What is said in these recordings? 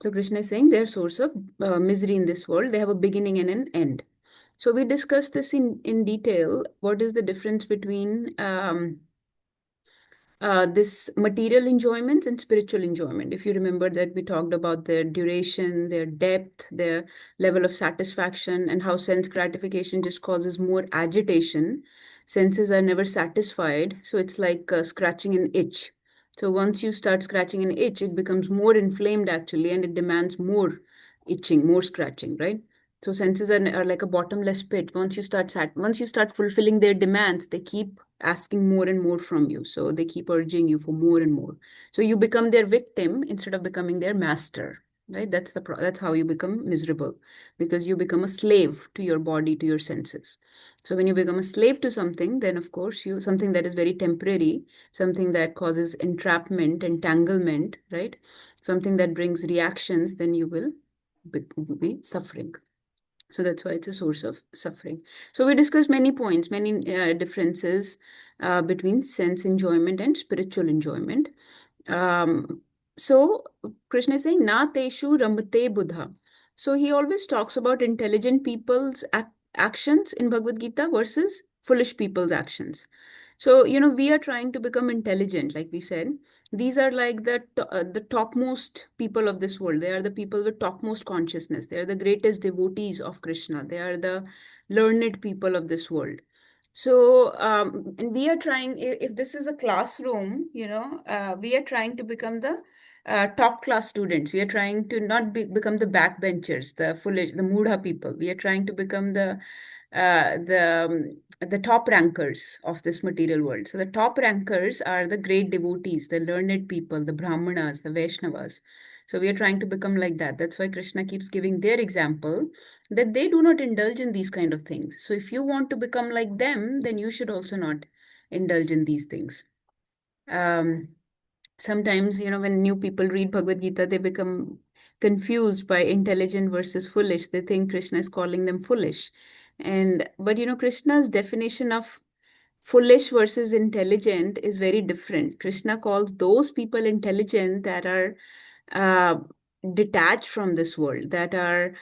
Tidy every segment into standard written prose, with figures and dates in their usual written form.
So Krishna is saying their source of misery in this world, they have a beginning and an end. So we discussed this in detail. What is the difference between this material enjoyment and spiritual enjoyment? If you remember that we talked about their duration, their depth, their level of satisfaction, and how sense gratification just causes more agitation. Senses are never satisfied, so it's like scratching an itch. So once you start scratching an itch, it becomes more inflamed actually, and it demands more itching, more scratching, right? So senses are like a bottomless pit. Once you start fulfilling their demands, they keep asking more and more from you. So they keep urging you for more and more. So you become their victim instead of becoming their master, right? That's how you become miserable, because you become a slave to your body, to your senses. So when you become a slave to something, then of course you something that is very temporary, something that causes entrapment, entanglement, right? Something that brings reactions, then you will be suffering. So that's why it's a source of suffering. So we discussed many points, many differences between sense enjoyment and spiritual enjoyment. So Krishna is saying, Na teshu ramate buddha. So he always talks about intelligent people's actions in Bhagavad Gita versus foolish people's actions. So, we are trying to become intelligent, like we said. These are like the topmost people of this world. They are the people with topmost consciousness. They are the greatest devotees of Krishna. They are the learned people of this world. So, and we are trying, if this is a classroom, we are trying to become the top class students. We are trying to not become the backbenchers, the foolish, the mudha people. We are trying to become the top rankers of this material world. So the top rankers are the great devotees, the learned people, the brahmanas, the Vaishnavas. So we are trying to become like that. That's why Krishna keeps giving their example, that they do not indulge in these kind of things. So if you want to become like them, then you should also not indulge in these things. Um, Sometimes, when new people read Bhagavad Gita, they become confused by intelligent versus foolish. They think Krishna is calling them foolish. But Krishna's definition of foolish versus intelligent is very different. Krishna calls those people intelligent that are uh, detached from this world, that are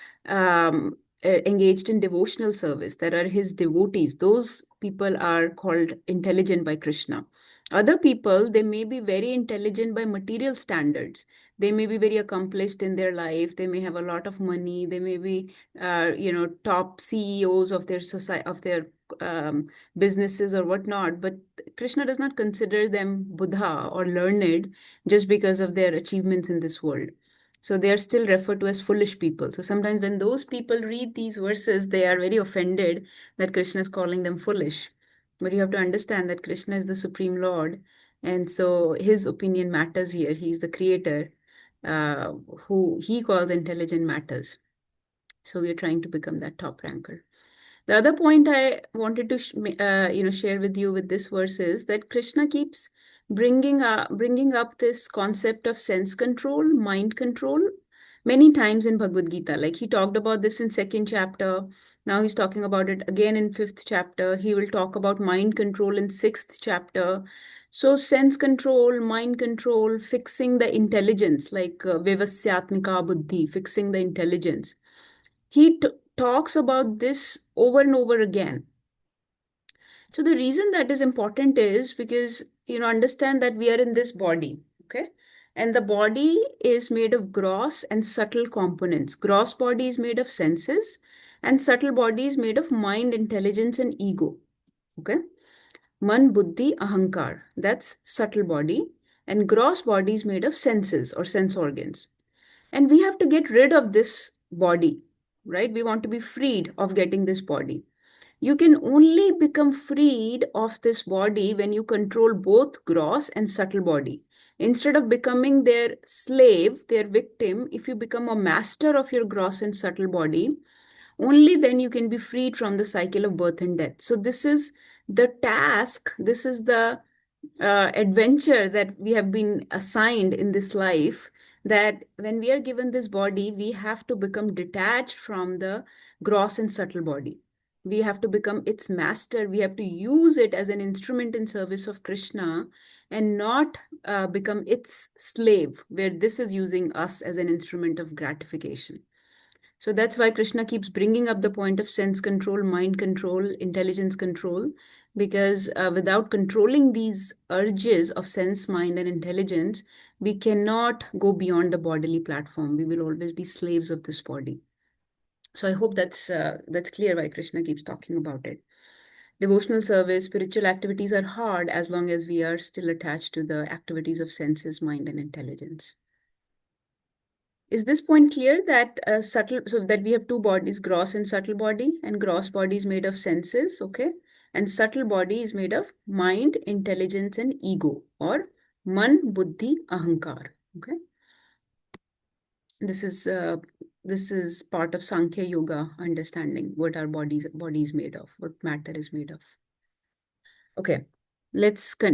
engaged in devotional service, that are his devotees. Those people are called intelligent by Krishna. Other people, they may be very intelligent by material standards. They may be very accomplished in their life. They may have a lot of money. They may be, top CEOs of their society, of their businesses or whatnot. But Krishna does not consider them Buddha or learned just because of their achievements in this world. So they are still referred to as foolish people. So sometimes when those people read these verses, they are very offended that Krishna is calling them foolish. But you have to understand that Krishna is the Supreme Lord. And so his opinion matters here. He's the creator, uh, who he calls intelligent matters. So we're trying to become that top ranker. The other point I wanted to share with you with this verse is that Krishna keeps bringing up this concept of sense control, mind control, many times in Bhagavad Gita. Like he talked about this in second chapter. Now he's talking about it again in fifth chapter. He will talk about mind control in sixth chapter. So sense control, mind control, fixing the intelligence, like Vivasyatmika Buddhi, fixing the intelligence. He talks about this over and over again. So the reason that is important is because, understand that we are in this body, okay? And the body is made of gross and subtle components. Gross body is made of senses, and subtle body is made of mind, intelligence, and ego, okay? Man, buddhi, ahankar, that's subtle body. And gross body is made of senses or sense organs. And we have to get rid of this body, right? We want to be freed of getting this body. You can only become freed of this body when you control both gross and subtle body. Instead of becoming their slave, their victim, if you become a master of your gross and subtle body, only then you can be freed from the cycle of birth and death. So, this is the task, this is the adventure that we have been assigned in this life, that when we are given this body, we have to become detached from the gross and subtle body. We have to become its master. We have to use it as an instrument in service of Krishna and not become its slave, where this is using us as an instrument of gratification. So that's why Krishna keeps bringing up the point of sense control, mind control, intelligence control, because without controlling these urges of sense, mind, and intelligence, we cannot go beyond the bodily platform. We will always be slaves of this body. So I hope that's clear why Krishna keeps talking about it. Devotional service, spiritual activities are hard as long as we are still attached to the activities of senses, mind, and intelligence. Is this point clear that so that we have two bodies, gross and subtle body, and gross body is made of senses, okay? And subtle body is made of mind, intelligence, and ego, or man, buddhi, ahankar, okay? This is part of Sankhya Yoga understanding what our body is made of, what matter is made of. Okay,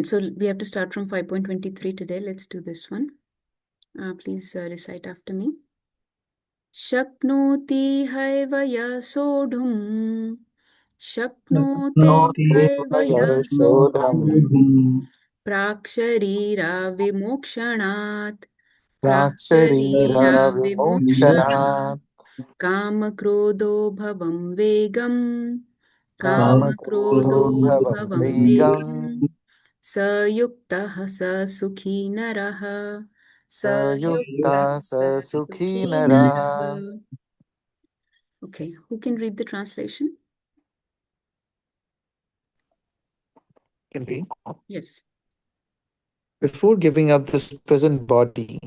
so we have to start from 5.23 today. Let's do this one. Please recite after me. Shaknoti hayvaya sodhum. Shaknoti hayvaya sodhum. Praksharira vimokshanat. Praksharira vimokshanat. Kamakrodo bhavam vegam. Kamakrodo bhavam vegam. Sayuktah sa sukhi naraha. Sayukta sa sukhi nara. Okay, who can read the translation? Can we? Yes. Before giving up this present body,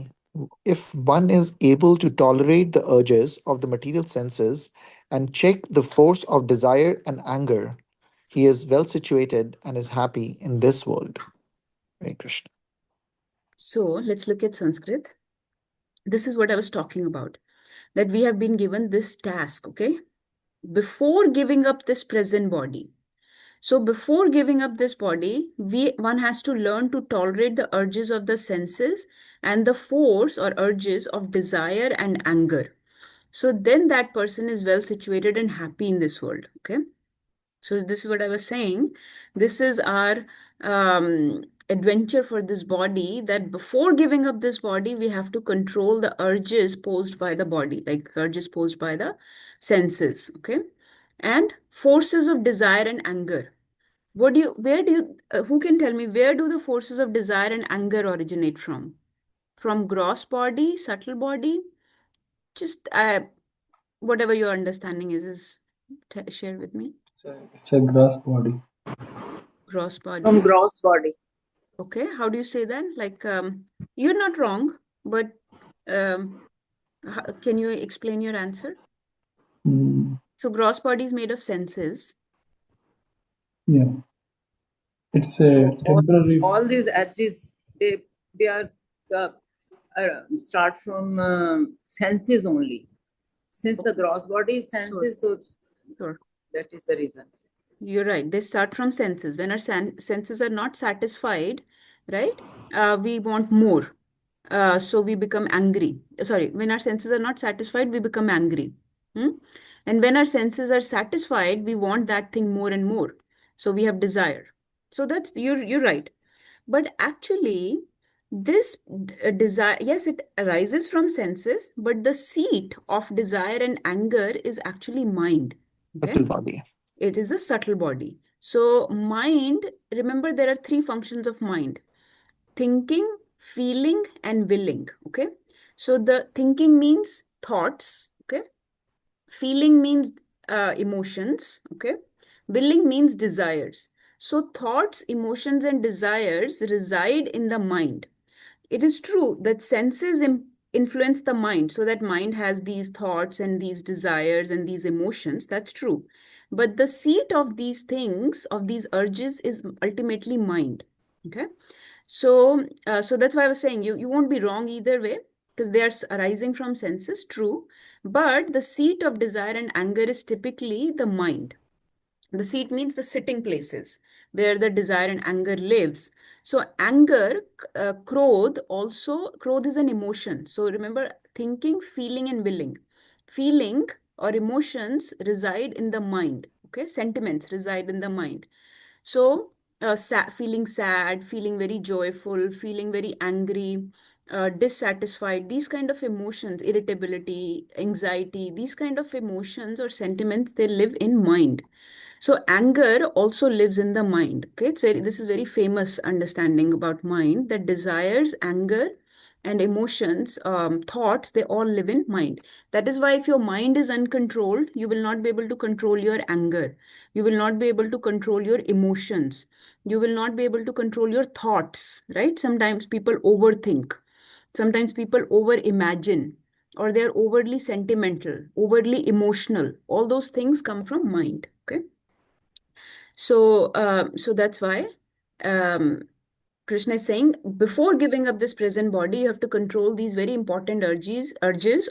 if one is able to tolerate the urges of the material senses and check the force of desire and anger, he is well situated and is happy in this world. Hare Krishna. So let's look at Sanskrit. This is what I was talking about, that we have been given this task, okay? Before giving up this present body. So before giving up this body, one has to learn to tolerate the urges of the senses and the force or urges of desire and anger. So then that person is well situated and happy in this world, okay? So this is what I was saying. This is our adventure for this body, that before giving up this body, we have to control the urges posed by the body, like urges posed by the senses, okay? And forces of desire and anger. Who can tell me, where do the forces of desire and anger originate from? From gross body, subtle body? Just whatever your understanding is share with me. It's a gross body. Gross body. From gross body. Okay, how do you say that? Like, you're not wrong, but can you explain your answer? So gross body is made of senses. Yeah. It's a temporary. All these urges, they are start from senses only. Since the gross body is senses, so that is the reason. You're right. They start from senses. When our senses are not satisfied, right? We want more. So we become angry. Sorry, when our senses are not satisfied, we become angry. And when our senses are satisfied, we want that thing more and more. So we have desire. So that's you're right. But actually, this desire, yes, it arises from senses, but the seat of desire and anger is actually mind. Okay? Subtle body. It is the subtle body. So mind, remember there are three functions of mind: thinking, feeling, and willing. Okay. So the thinking means thoughts. Okay. Feeling means emotions. Okay. Willing means desires. So thoughts, emotions, and desires reside in the mind. It is true that senses influence the mind, so that mind has these thoughts and these desires and these emotions. That's true. But the seat of these things, of these urges, is ultimately mind. Okay. So, so that's why I was saying you won't be wrong either way, because they are arising from senses, true. But the seat of desire and anger is typically the mind. The seat means the sitting places where the desire and anger lives. So anger, krodh is an emotion. So remember, thinking, feeling, and willing. Feeling or emotions reside in the mind. Okay, sentiments reside in the mind. So, feeling sad, feeling very joyful, feeling very angry, dissatisfied, these kind of emotions, irritability, anxiety, these kind of emotions or sentiments, they live in mind. So anger also lives in the mind. Okay, this is very famous understanding about mind, that desires, anger, and emotions, thoughts, they all live in mind. That is why if your mind is uncontrolled, you will not be able to control your anger. You will not be able to control your emotions. You will not be able to control your thoughts, right? Sometimes people overthink. Sometimes people over imagine, or they're overly sentimental, overly emotional. All those things come from mind. Okay. So that's why um, Krishna is saying, before giving up this present body, you have to control these very important urges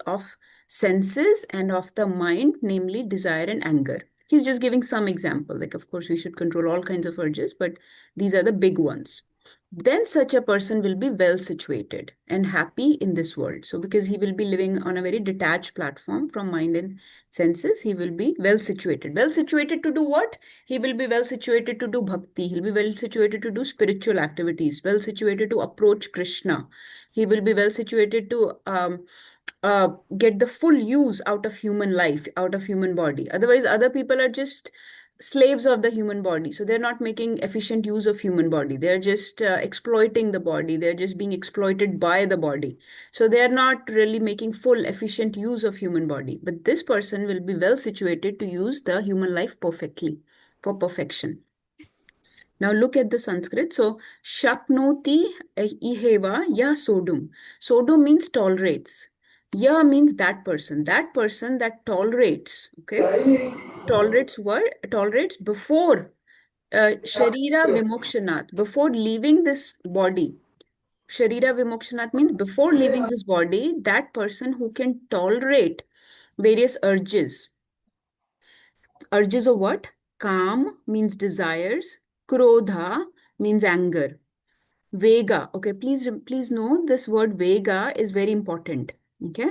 of senses and of the mind, namely desire and anger. He's just giving some example. Like, of course, we should control all kinds of urges, but these are the big ones. Then such a person will be well situated and happy in this world. So, because he will be living on a very detached platform from mind and senses, he will be well situated. Well situated to do what? He will be well situated to do bhakti. He'll be well situated to do spiritual activities, well situated to approach Krishna. He will be well situated to get the full use out of human life, out of human body. Otherwise, other people are just slaves of the human body. So they're not making efficient use of human body. They're just exploiting the body. They're just being exploited by the body. So they're not really making full efficient use of human body. But this person will be well situated to use the human life perfectly, for perfection. Now look at the Sanskrit. So shaknoti iheva ya sodum. Sodum means tolerates. Ya means that person. That person that tolerates. Okay. Tolerates what? Tolerates before Sharira Vimokshanat, before leaving this body. Sharira Vimokshanat means before leaving this body, that person who can tolerate various urges. Urges of what? Kam means desires. Krodha means anger. Vega. Okay, please know this word Vega is very important. Okay.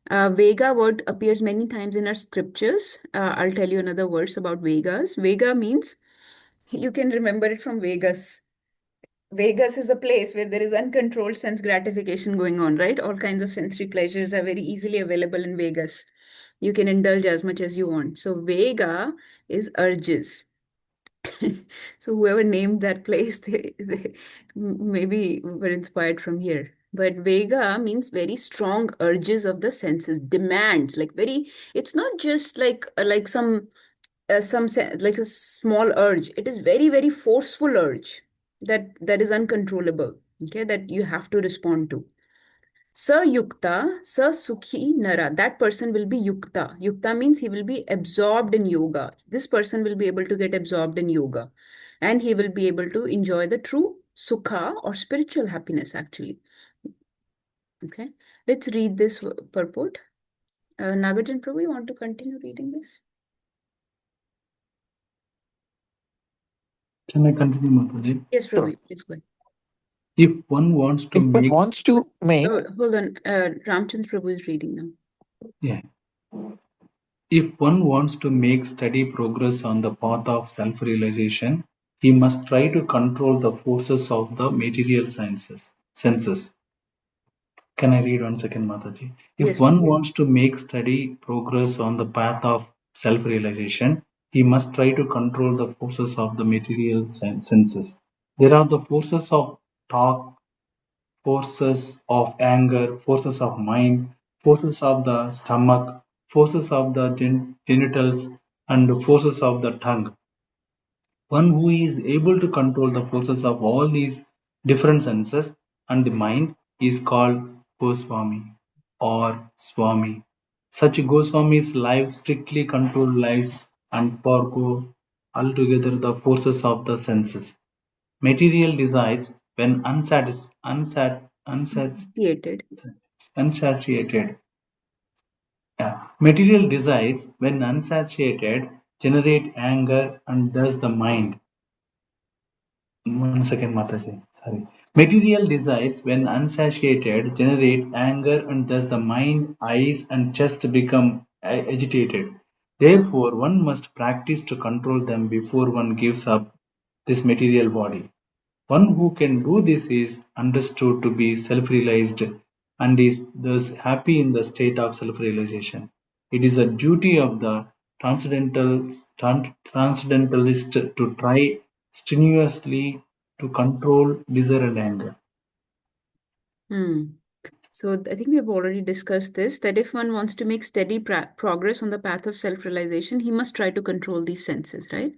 Vega word appears many times in our scriptures. I'll tell you another verse about Vegas. Vega means, you can remember it from Vegas. Vegas is a place where there is uncontrolled sense gratification going on, right? All kinds of sensory pleasures are very easily available in Vegas. You can indulge as much as you want. So Vega is urges. So whoever named that place, they maybe were inspired from here. But Vega means very strong urges of the senses, demands, like very, it's not just like like a small urge. It is very, very forceful urge that is uncontrollable, okay, that you have to respond to. Sa yukta, sa sukhi nara. That person will be yukta. Yukta means he will be absorbed in yoga. This person will be able to get absorbed in yoga. And he will be able to enjoy the true sukha or spiritual happiness, actually. Okay. Let's read this purport. Nagarjan Prabhu, you want to continue reading this? Can I continue, Mataji? Yes, Sure. Prabhu, please go ahead. If one wants to If one make, wants to make, Hold on. Ramchandra Prabhu is reading now. yeah, if one wants to make steady progress on the path of self-realization, he must try to control the forces of the material senses. Can I read one second, Mataji? If Yes, one Prabhu. wants to make steady progress on the path of self-realization, he must try to control the forces of the material senses. There are the forces of talk, forces of anger, forces of mind, forces of the stomach, forces of the genitals, and forces of the tongue. One who is able to control the forces of all these different senses and the mind is called Goswami or Swami. Such Goswamis live strictly controlled lives and forego altogether the forces of the senses. Material desires, when Created. unsatiated, material desires, when unsatiated, generate anger and thus the mind. One second, Mataji. Sorry. Material desires, when unsatiated, generate anger and thus the mind, eyes, and chest become agitated. Therefore, one must practice to control them before one gives up this material body. One who can do this is understood to be self-realized and is thus happy in the state of self-realization. It is a duty of the transcendentalist to try strenuously to control desire and anger. So I think we have already discussed this, that if one wants to make steady progress on the path of self-realization, he must try to control these senses, right?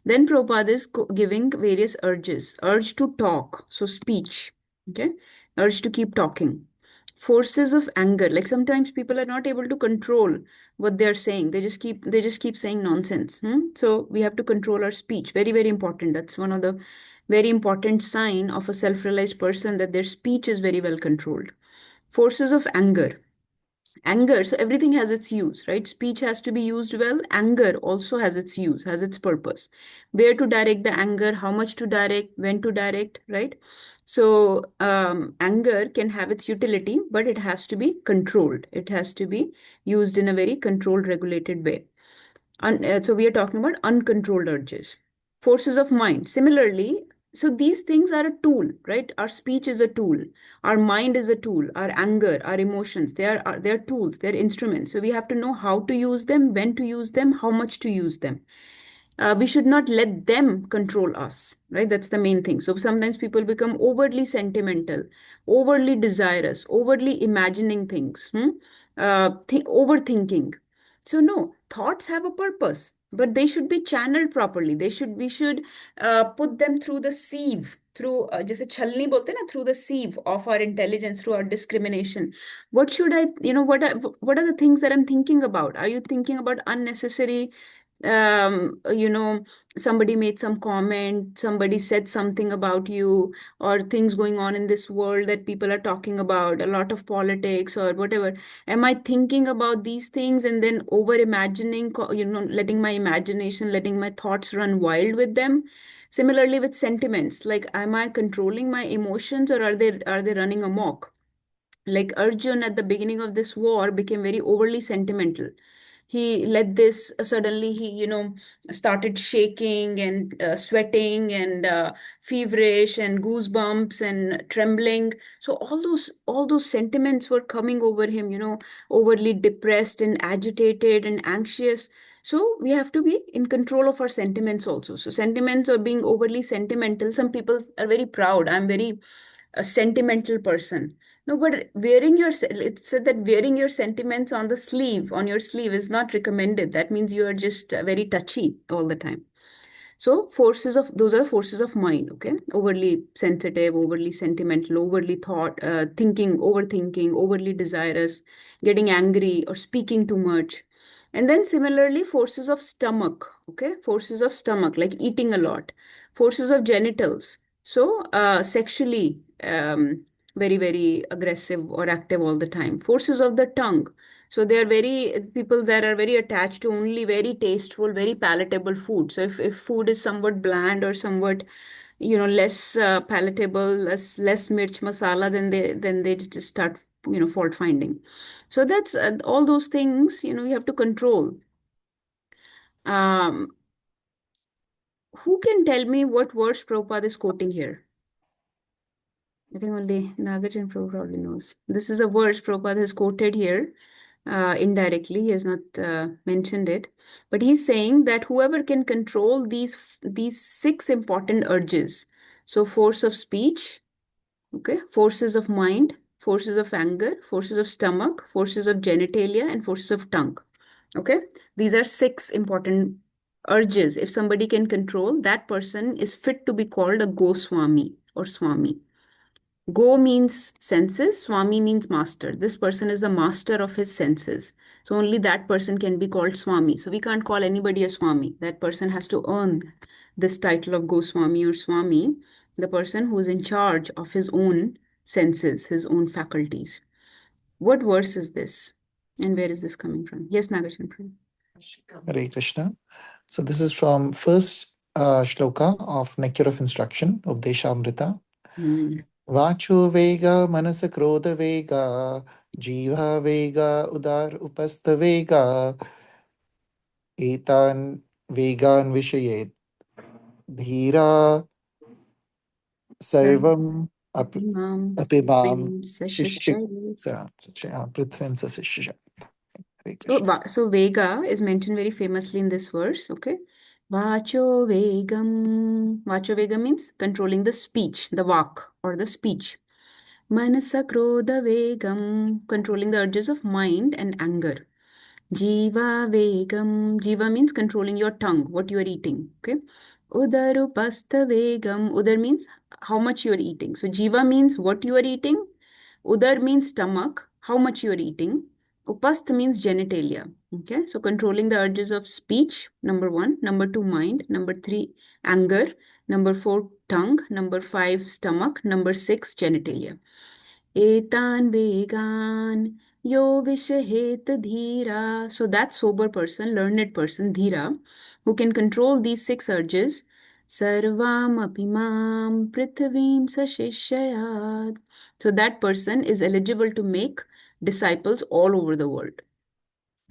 Then Prabhupada is giving various urges. Urge to talk, so speech, okay? Urge to keep talking. Forces of anger, like sometimes people are not able to control what they're saying. They just keep saying nonsense. So we have to control our speech. Very, very important. That's one of the very important sign of a self-realized person, that their speech is very well controlled. Forces of anger. Anger, so everything has its use, right? Speech has to be used well. Anger also has its use, has its purpose. Where to direct the anger, how much to direct, when to direct, right? So anger can have its utility, but it has to be controlled. It has to be used in a very controlled, regulated way. So we are talking about uncontrolled urges. Forces of mind. Similarly, so these things are a tool, right? Our speech is a tool. Our mind is a tool. Our anger, our emotions, they're tools, they're instruments. So we have to know how to use them, when to use them, how much to use them. We should not let them control us, right? That's the main thing. So sometimes people become overly sentimental, overly desirous, overly imagining things, overthinking. So no, thoughts have a purpose, but they should be channeled properly. We should put them through the sieve, through जैसे छलनी बोलते हैं ना, through the sieve of our intelligence, through our discrimination. What should I, what are the things that I'm thinking about? Are you thinking about unnecessary, somebody made some comment, somebody said something about you, or things going on in this world that people are talking about, a lot of politics or whatever. Am I thinking about these things and then over imagining, letting my imagination, letting my thoughts run wild with them? Similarly with sentiments, like, am I controlling my emotions, or are they running amok? Like Arjun at the beginning of this war became very overly sentimental. He let this suddenly he started shaking and sweating and feverish and goosebumps and trembling. So all those sentiments were coming over him, overly depressed and agitated and anxious. So we have to be in control of our sentiments also. So sentiments, or being overly sentimental, some people are very proud. I'm very a sentimental person. No, but it said that wearing your sentiments on the sleeve, on your sleeve, is not recommended. That means you are just very touchy all the time. So those are forces of mind, okay? Overly sensitive, overly sentimental, overly thinking, overthinking, overly desirous, getting angry or speaking too much. And then similarly, forces of stomach, okay? Forces of stomach, like eating a lot. Forces of genitals. So sexually, very, very aggressive or active all the time. Forces of the tongue. So they are people that are very attached to only very tasteful, very palatable food. So if food is somewhat bland or somewhat, less palatable, less mirch masala, then they just start, fault finding. So that's all those things, we have to control. Um, who can tell me what verse Prabhupada is quoting here? I think only Nagarjuna Prabhu probably knows. This is a verse Prabhupada has quoted here. Indirectly, he has not mentioned it, but he's saying that whoever can control these six important urges, so force of speech, okay, forces of mind, forces of anger, forces of stomach, forces of genitalia, and forces of tongue, okay, these are six important urges. If somebody can control, that person is fit to be called a Goswami or Swami. Go means senses, Swami means master. This person is the master of his senses. So only that person can be called Swami. So we can't call anybody a Swami. That person has to earn this title of Goswami or Swami, the person who is in charge of his own senses, his own faculties. What verse is this? And where is this coming from? Yes, Nagarjuna. Hare Krishna. So this is from first shloka of Nectar of Instruction of Deshamrita. Vacho Vega, Manasa Krodha Vega, Jiva Vega, Udar Upastha Vega, Etan vegan vishayet. Dhira sarvam Sarvamapimam apibam Prithvim shishya. Sashashayat. Prithvim sashishya. Hare So, Krishna. so Vega is mentioned very famously in this verse, okay? Vacho Vegam. Vacho Vegam means controlling the speech, the vak or the speech. Manasa Krodha Vegam, controlling the urges of mind and anger. Jiva Vegam. Jiva means controlling your tongue, what you are eating, okay? Udarupastha Vegam. Udar means how much you are eating. So, Jiva means what you are eating. Udar means stomach, how much you are eating. Upastha means genitalia. Okay, so controlling the urges of speech, number one. Number two, mind. Number three, anger. Number four, tongue. Number five, stomach. Number six, genitalia. Etan vegan yo vishahet dhira. So that sober person, learned person, dhira, who can control these six urges, sarvam apimam prithvim sashishayat. So that person is eligible to make disciples all over the world.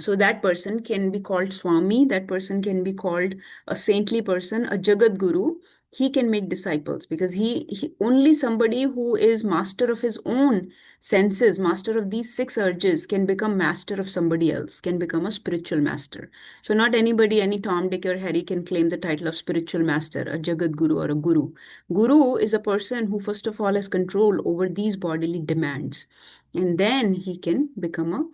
So that person can be called Swami, that person can be called a saintly person, a Jagat Guru. He can make disciples because he only somebody who is master of his own senses, master of these six urges, can become master of somebody else, can become a spiritual master. So not anybody, any Tom, Dick, or Harry can claim the title of spiritual master, a Jagat Guru or a Guru. Guru is a person who first of all has control over these bodily demands, and then he can become a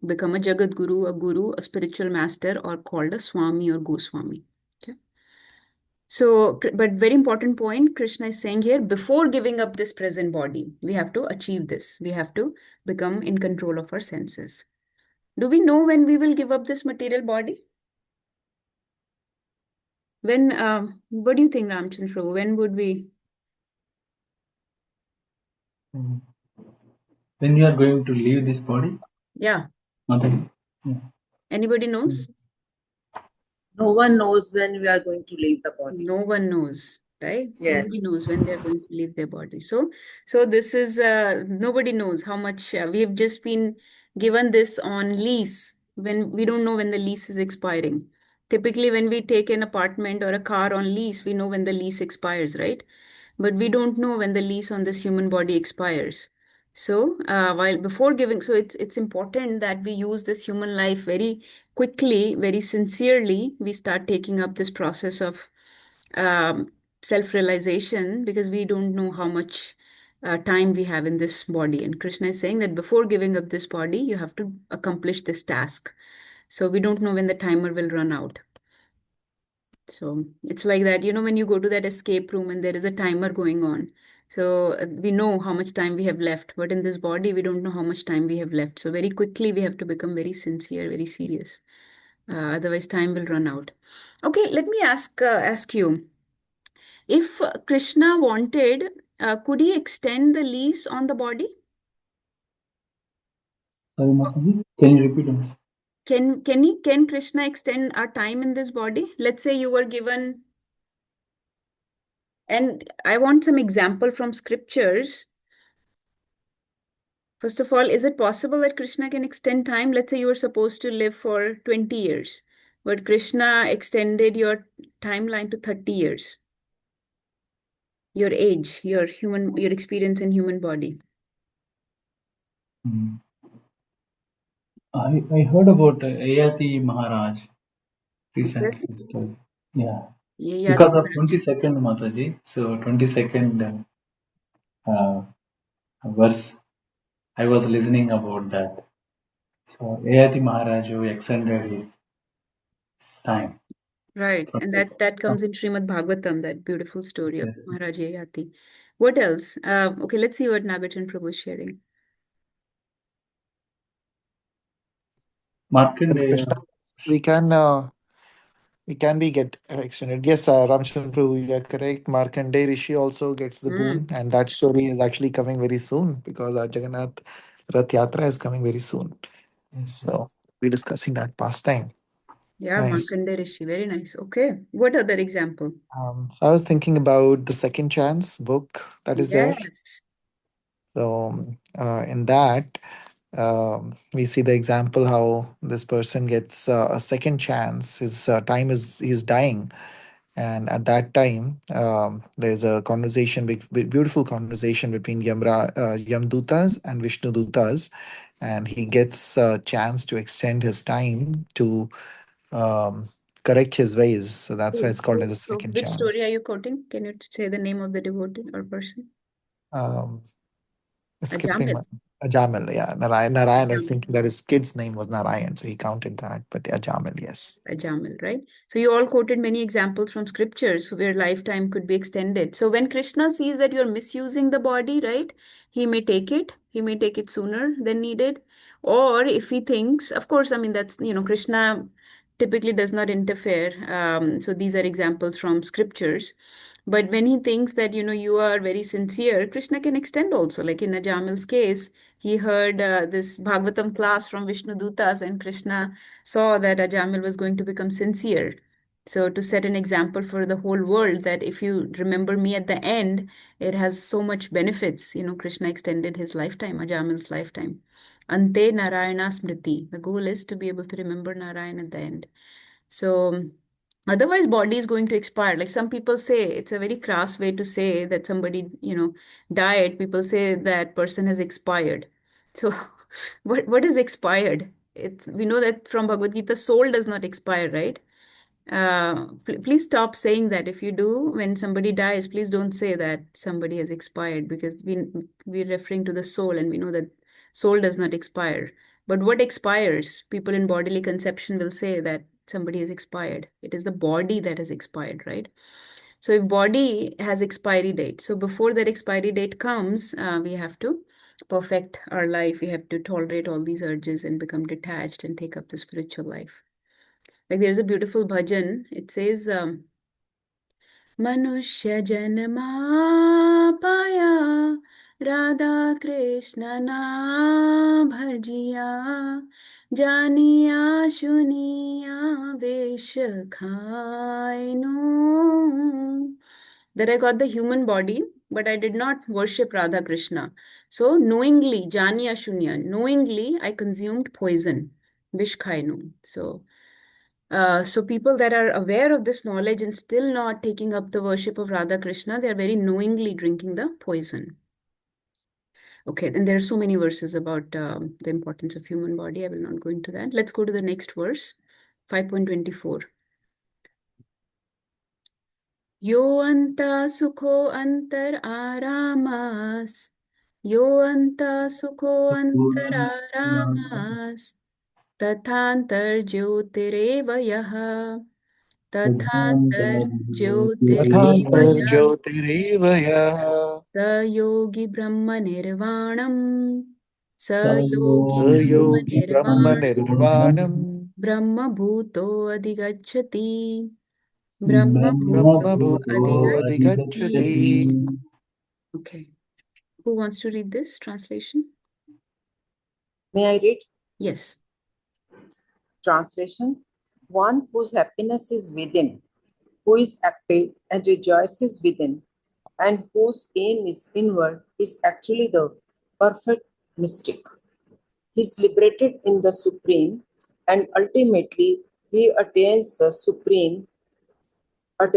become a Jagat Guru, a spiritual master, or called a Swami or Goswami. Okay. So, but very important point Krishna is saying here, before giving up this present body, we have to achieve this. We have to become in control of our senses. Do we know when we will give up this material body? When, what do you think, Ramchandra Prabhu? When would we? When you are going to leave this body, Yeah. Mother. Anybody knows? No one knows when we are going to leave the body. No one knows, right? Nobody knows Yes. when they're going to leave their body. So this is nobody knows how much we have just been given this on lease when we don't know when the lease is expiring. Typically, when we take an apartment or a car on lease, we know when the lease expires, right? But we don't know when the lease on this human body expires. So while before giving, so it's important that we use this human life very quickly, very sincerely. We start taking up this process of self-realization because we don't know how much time we have in this body. And Krishna is saying that before giving up this body, you have to accomplish this task. So we don't know when the timer will run out. So it's like that, when you go to that escape room and there is a timer going on. So we know how much time we have left, but in this body, we don't know how much time we have left. So very quickly, we have to become very sincere, very serious. Otherwise, time will run out. Okay, let me ask you, if Krishna wanted, could he extend the lease on the body? Sorry, Mataji, can you repeat once? Can Krishna extend our time in this body? Let's say you were given, and I want some example from scriptures. First of all, is it possible that Krishna can extend time? Let's say you were supposed to live for 20 years, but Krishna extended your timeline to 30 years. Your age, your experience in human body. I heard about Ayati Maharaj recently. Yeah. Because of 22nd Mataji, so 22nd verse, I was listening about that. So Ayati Maharaj who extended his time. Right, and that comes in Srimad Bhagavatam, that beautiful story of Yes. Maharaj Yayati. What else? Okay, let's see what Nagarjan Prabhu is sharing. Markandeya. Krishna, we can be get extended. Yes, Ramchandra Prabhu, you are correct. Markandeya Rishi also gets the boon, and that story is actually coming very soon because our Jagannath Rath Yatra is coming very soon. So we're discussing that past time. Yeah, Nice. Markandeya Rishi, very nice. Okay, what other example? So I was thinking about the Second Chance book that is there. Yes. So in that, We see the example how this person gets a second chance. His time is he's dying, and at that time, there's a conversation, beautiful conversation between Yamdutas and Vishnu Dutas, and he gets a chance to extend his time to um, correct his ways. So that's why it's called as a So second which story are chance. you quoting? Can you say the name of the devotee or person? Um, skipping Ajamil. one. Jamil, yeah. Narayan, I was Ajamil. thinking that his kid's name was Narayan, so he counted that. But yeah, Jamil, yes. Ajamil, right? So you all quoted many examples from scriptures where lifetime could be extended. So when Krishna sees that you're misusing the body, right, he may take it sooner than needed. Or if he thinks, of course, I mean, that's, Krishna typically does not interfere. So these are examples from scriptures. But when he thinks that, you are very sincere, Krishna can extend also. Like in Ajamil's case, he heard this Bhagavatam class from Vishnu Dutas, and Krishna saw that Ajamil was going to become sincere. So to set an example for the whole world that if you remember me at the end, it has so much benefits. Krishna extended his lifetime, Ajamil's lifetime. Ante Narayana Smriti. The goal is to be able to remember Narayan at the end. So otherwise, body is going to expire. Like some people say, it's a very crass way to say that somebody, died. People say that person has expired. So what is expired? We know that from Bhagavad Gita, soul does not expire, right? Please stop saying that. If you do, when somebody dies, please don't say that somebody has expired, because we're referring to the soul, and we know that soul does not expire. But what expires? People in bodily conception will say that somebody has expired. It is the body that has expired, right? So if body has expiry date, so before that expiry date comes, we have to perfect our life. We have to tolerate all these urges and become detached and take up the spiritual life. Like there's a beautiful bhajan. It says, Manushya janma paya Radha Krishna na bhajiya Janiya shuniya vesh khainu. That I got the human body, but I did not worship Radha Krishna. So knowingly, Janiya shunya, knowingly I consumed poison, vish khainu. So people that are aware of this knowledge and still not taking up the worship of Radha Krishna, they are very knowingly drinking the poison. Okay, then there are so many verses about the importance of human body. I will not go into that. Let's go to the next verse, 5.24. Yo anta sukho antar aramas. Yo anta sukho antar aramas. Tathantar jyotireva yaha. तथांतर Tathantar ज्योतिरेवय Jyotirevaya स योगी ब्रह्म निर्वाणम् स योगी ब्रह्म Yogi Brahma निर्वाणम् Nirvanam ब्रह्म भूतो अधिगच्छति ब्रह्म Brahma भूतो Bhuto अधिगच्छति. Adhigachati. Okay, who wants to read this translation? May I read? Yes. Translation. One whose happiness is within, who is active and rejoices within, and whose aim is inward, is actually the perfect mystic. He is liberated in the Supreme, and ultimately he attains the Supreme. Let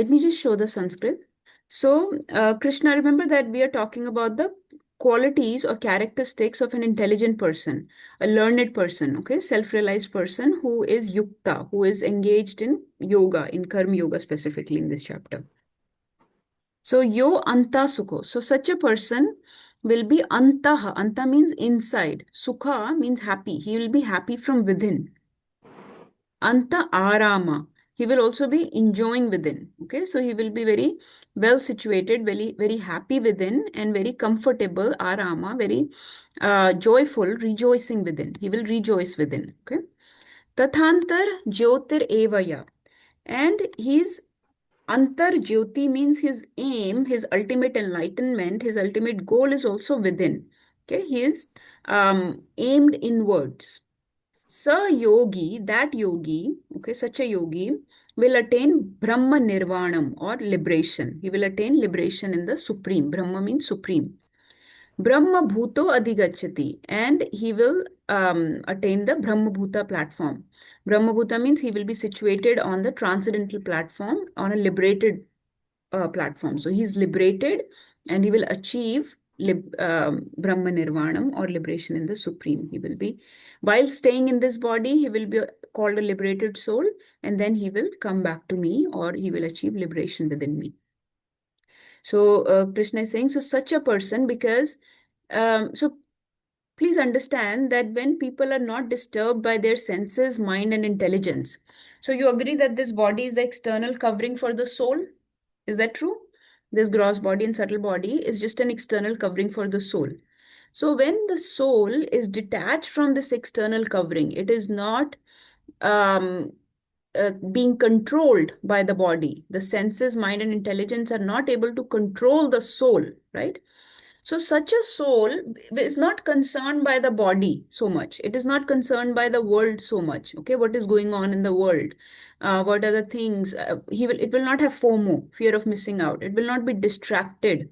me just show the Sanskrit. So, Krishna, remember that we are talking about the qualities or characteristics of an intelligent person, a learned person, okay, self-realized person who is yukta, who is engaged in yoga, in karma yoga specifically in this chapter. So, yo anta sukho. So, such a person will be antaha. Anta means inside. Sukha means happy. He will be happy from within. Anta arama. He will also be enjoying within. Okay, so he will be very well situated, very, very happy within, and very comfortable, arama, very joyful, rejoicing within. He will rejoice within. Okay. Tathantar jyotir evaya. And his antar jyoti means his aim, his ultimate enlightenment, his ultimate goal is also within. Okay, he is aimed inwards. Sa yogi, that yogi, okay, such a yogi will attain Brahma Nirvanam or liberation. He will attain liberation in the Supreme. Brahma means Supreme. Brahma Bhuto Adhigachati, and he will attain the Brahma Bhuta platform. Brahma Bhuta means he will be situated on the transcendental platform, on a liberated platform. So he's liberated and he will achieve Brahma Nirvanam, or liberation in the Supreme. He will be, while staying in this body, he will be called a liberated soul, and then he will come back to me, or he will achieve liberation within me. So Krishna is saying, so such a person, because so please understand that when people are not disturbed by their senses, mind, and intelligence, so you agree that this body is the external covering for the soul? Is that true? This gross body and subtle body is just an external covering for the soul. So when the soul is detached from this external covering, it is not being controlled by the body. The senses, mind, and intelligence are not able to control the soul, right? So such a soul is not concerned by the body so much. It is not concerned by the world so much. Okay, what is going on in the world? What are the things? It will not have FOMO, fear of missing out. It will not be distracted.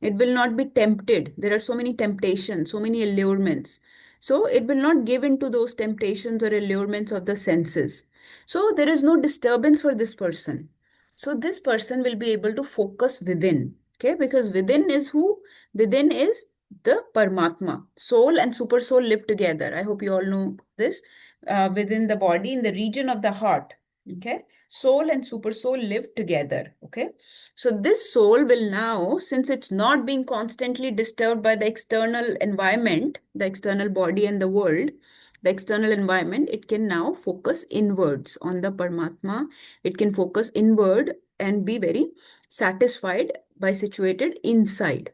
It will not be tempted. There are so many temptations, so many allurements. So it will not give in to those temptations or allurements of the senses. So there is no disturbance for this person. So this person will be able to focus within. Okay, because within is who? Within is the Paramatma. Soul and super soul live together. I hope you all know this. Within the body, in the region of the heart. Okay, soul and super soul live together. Okay, so this soul will now, since it's not being constantly disturbed by the external environment, the external body and the world, the external environment, it can now focus inwards on the Paramatma. It can focus inward and be very satisfied by situated inside.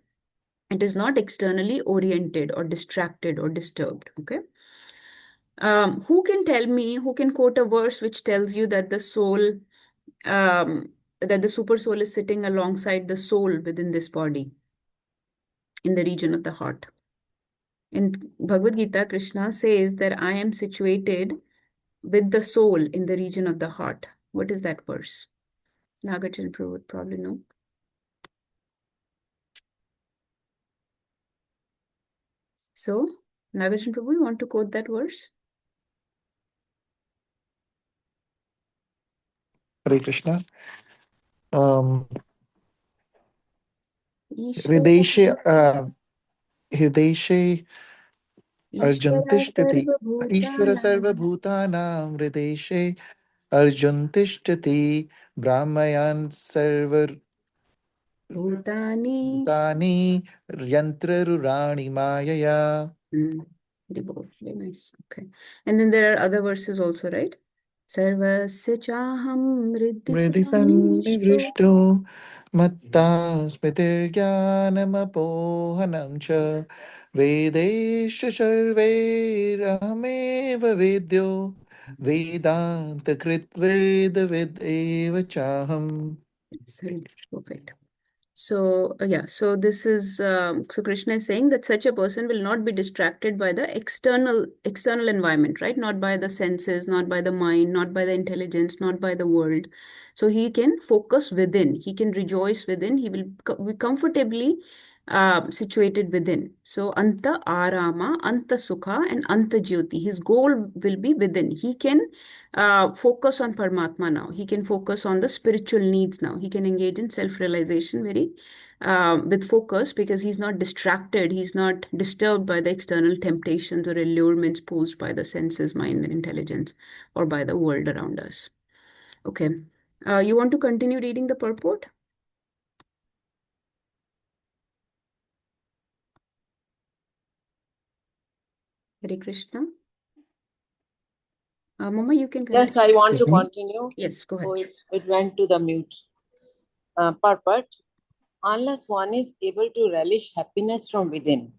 It is not externally oriented or distracted or disturbed. Okay. Who can tell me, who can quote a verse which tells you that the soul, that the super soul is sitting alongside the soul within this body in the region of the heart? In Bhagavad Gita, Krishna says that I am situated with the soul in the region of the heart. What is that verse? Nagarjuna Prabhu would probably know. So, Nagarjuna Prabhu, you want to quote that verse? Hare Krishna. Ishvara Hrideshe, Hrideshe Arjuntishtati. Ishvara Sarva Sarvabhutanam Bhutanam Hrideshe Arjuntishtati. Brahmayan Sarva Bhutani. Bhutani Yantra Rurani Mayaya. Very bold, very nice. Okay. And then there are other verses also, right? Sarvasya chaham riddhi Mridi samishto. Sannivishto Matta Smitirjnanamapohanam cha Vedesha Sharvairahameva Vedyo Vedanta Kritveda Vedeva Chaham. Perfect. So yeah, so this is so Krishna is saying that such a person will not be distracted by the external environment, right? Not by the senses, not by the mind, not by the intelligence, not by the world. So he can focus within. He can rejoice within. He will be comfortably situated within. So Anta Arama, Anta Sukha, and Anta Jyoti. His goal will be within. He can focus on Paramatma now. He can focus on the spiritual needs now. He can engage in self-realization very with focus, because he's not distracted. He's not disturbed by the external temptations or allurements posed by the senses, mind, and intelligence, or by the world around us. Okay. You want to continue reading the purport? Hare Krishna. Mama, you can Yes, continue. I want to Is me? continue. Yes, go ahead. Oh, it went to the mute. Purport. Unless one is able to relish happiness from within,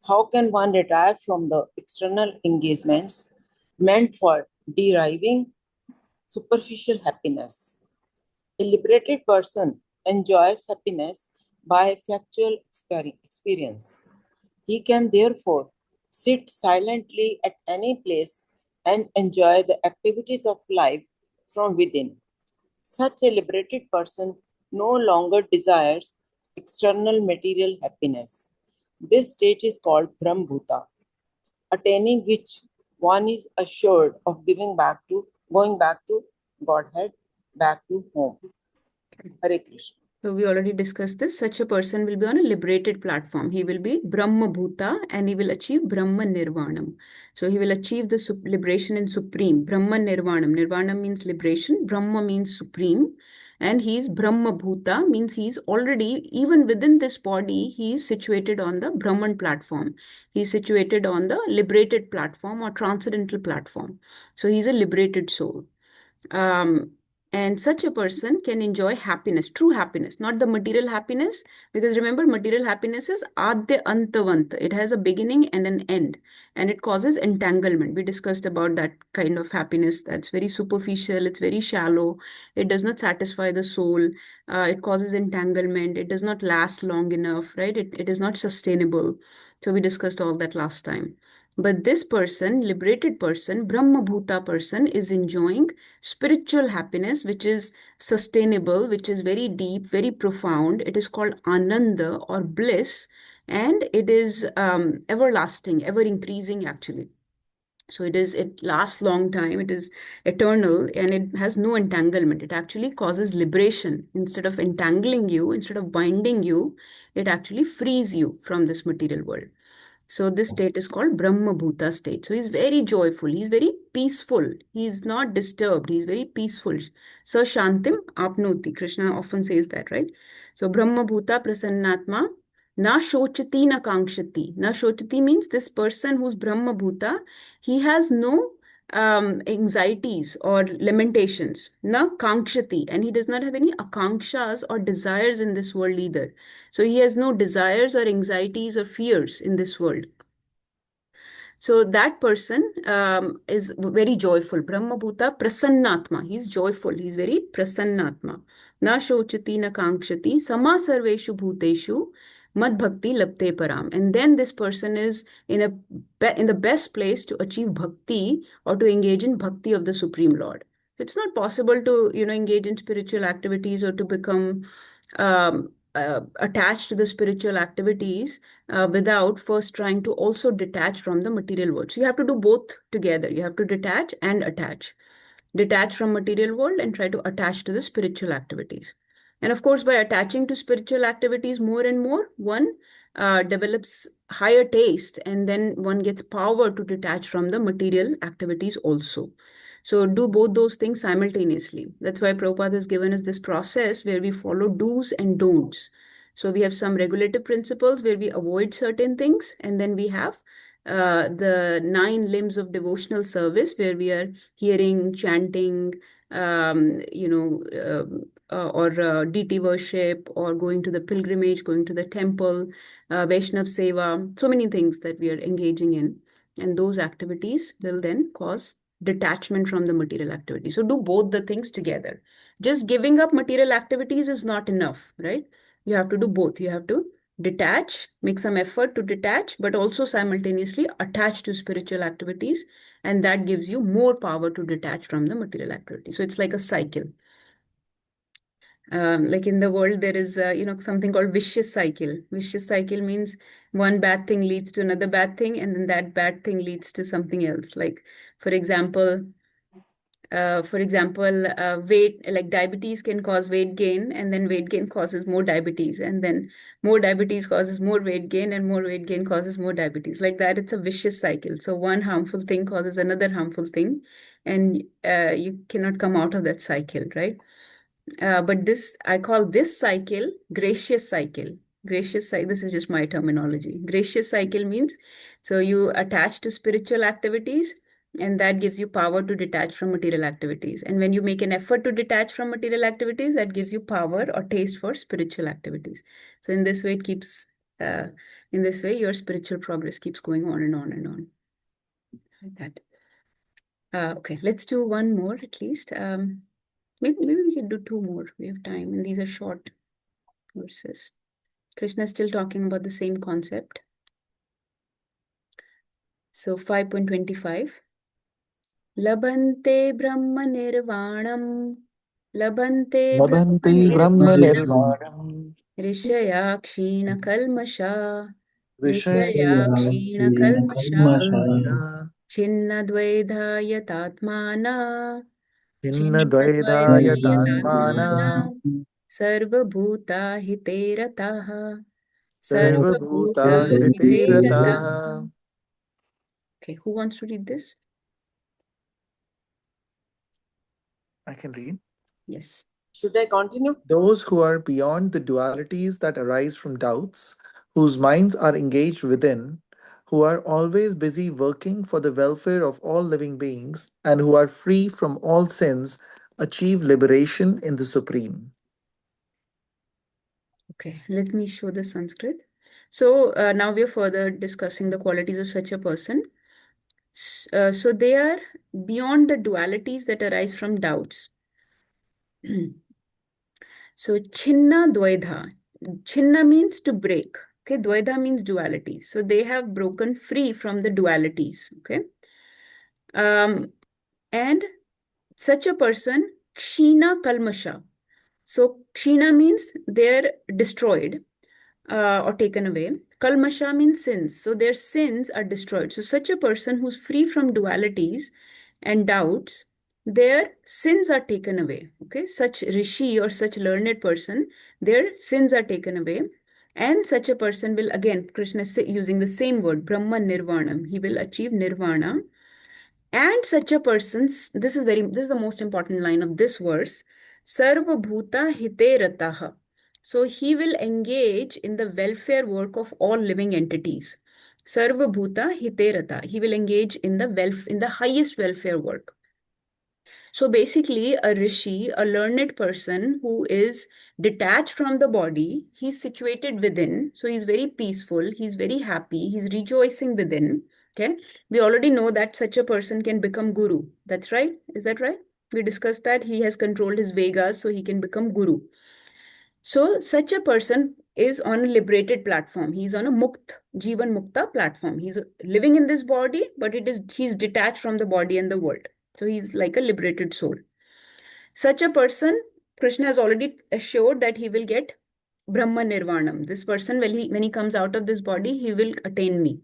how can one retire from the external engagements meant for deriving superficial happiness? A liberated person enjoys happiness by factual experience. He can therefore sit silently at any place and enjoy the activities of life from within. Such a liberated person no longer desires external material happiness, This state is called Brahmbhuta, attaining which one is assured of going back to Godhead, back to home. Hare Krishna. So we already discussed this. Such a person will be on a liberated platform. He will be Brahma Bhuta and he will achieve Brahma Nirvanam. So he will achieve the liberation in Supreme. Brahma Nirvanam. Nirvana means liberation. Brahma means Supreme. And he's Brahma Bhuta, means he's already, even within this body, he is situated on the Brahman platform. He's situated on the liberated platform or transcendental platform. So he's a liberated soul. And such a person can enjoy happiness, true happiness, not the material happiness, because remember, material happiness is adya antavant. It has a beginning and an end, and it causes entanglement. We discussed about that kind of happiness that's very superficial, it's very shallow, it does not satisfy the soul, it causes entanglement, it does not last long enough, right? It is not sustainable. So we discussed all that last time. But this person, liberated person, Brahma Bhuta person, is enjoying spiritual happiness, which is sustainable, which is very deep, very profound. It is called Ananda or bliss, and it is everlasting, ever increasing actually. So it lasts long time, it is eternal, and it has no entanglement. It actually causes liberation. Instead of entangling you, instead of binding you, it actually frees you from this material world. So this state is called Brahma Bhuta state. So he's very joyful. He's very peaceful. He's not disturbed. He's very peaceful. Sa Shantim Apnoti. Krishna often says that, right? So Brahma Bhuta Prasannatma Na Shochati Na Kankshati. Na Shochati means this person who's Brahma Bhuta, he has no anxieties or lamentations. Na Kankshati. And he does not have any akanksha's or desires in this world either. So he has no desires or anxieties or fears in this world. So that person is very joyful. Brahma Bhuta Prasannatma. He's joyful. He's very Prasannatma. Na Shochati na Kankshati Sama Sarveshu Bhuteshu Mad Bhakti Labte Param. And then this person is in the best place to achieve bhakti or to engage in bhakti of the Supreme Lord. It's not possible to, engage in spiritual activities or to become attached to the spiritual activities without first trying to also detach from the material world. So you have to do both together. You have to detach and attach. Detach from material world and try to attach to the spiritual activities. And of course, by attaching to spiritual activities more and more, one develops higher taste, and then one gets power to detach from the material activities also. So do both those things simultaneously. That's why Prabhupada has given us this process where we follow do's and don'ts. So we have some regulative principles where we avoid certain things, and then we have the 9 limbs of devotional service where we are hearing, chanting, or deity worship, or going to the pilgrimage, going to the temple, Vaishnav Seva, so many things that we are engaging in. And those activities will then cause detachment from the material activity. So do both the things together. Just giving up material activities is not enough, right? You have to do both. You have to detach, make some effort to detach, but also simultaneously attach to spiritual activities. And that gives you more power to detach from the material activity. So it's like a cycle. Like in the world, there is, something called vicious cycle. Vicious cycle means one bad thing leads to another bad thing, and then that bad thing leads to something else. Like, for example, weight, like diabetes can cause weight gain, and then weight gain causes more diabetes, and then more diabetes causes more weight gain, and more weight gain causes more diabetes. Like that, it's a vicious cycle. So one harmful thing causes another harmful thing, and you cannot come out of that cycle, right? But I call this cycle gracious cycle. Gracious cycle, this is just my terminology. Gracious cycle means, so you attach to spiritual activities, and that gives you power to detach from material activities. And when you make an effort to detach from material activities, that gives you power or taste for spiritual activities. So in this way, your spiritual progress keeps going on and on and on. Like that. Okay, let's do one more at least. Maybe we can do 2 more. We have time, and these are short verses. Krishna is still talking about the same concept. So 5.25. Labante Brahma Nirvanam. Labante Brahma Labhanti Brahma Nirvanam. Nirvanam Rishaya Kshina Kalmasha. Vishaya Kshina Kalmasha Chinna Dvaidhayatatmana Chinna Chinna Dvaidhaya Tatmana Dvaidhayatatmana Sarvabhuta Hite Rataha Sarva Sarvabhuta Bhuta Hite Hriti Rataha. Rataha. Okay, who wants to read this? I can read. Yes. Should I continue? Those who are beyond the dualities that arise from doubts, whose minds are engaged within, who are always busy working for the welfare of all living beings, and who are free from all sins, achieve liberation in the Supreme. Okay, let me show the Sanskrit. So now we are further discussing the qualities of such a person. So they are beyond the dualities that arise from doubts. So chinna dvaidha. Chinna means to break. Okay, dvaidha means duality. So they have broken free from the dualities. Okay. And such a person, kshina kalmasha. So kshina means they're destroyed or taken away. Kalmasha means sins. So their sins are destroyed. So such a person who's free from dualities and doubts, their sins are taken away. Okay, such rishi or such learned person, their sins are taken away. And such a person will, again, Krishna is using the same word, Brahma Nirvanam. He will achieve Nirvana. And such a person's, this is the most important line of this verse, Sarva Bhuta Hite Rataha. So he will engage in the welfare work of all living entities. Sarva Bhuta Hite Rata. He will engage in the highest welfare work. So basically, a rishi, a learned person who is detached from the body, he's situated within. So he's very peaceful, he's very happy, he's rejoicing within. Okay. We already know that such a person can become guru. That's right. Is that right? We discussed that he has controlled his Vegas so he can become guru. So such a person is on a liberated platform. He's on a mukt, Jivan Mukta platform. He's living in this body, but he's detached from the body and the world. So he's like a liberated soul. Such a person, Krishna has already assured that he will get Brahma Nirvanam. This person, when he comes out of this body, he will attain me.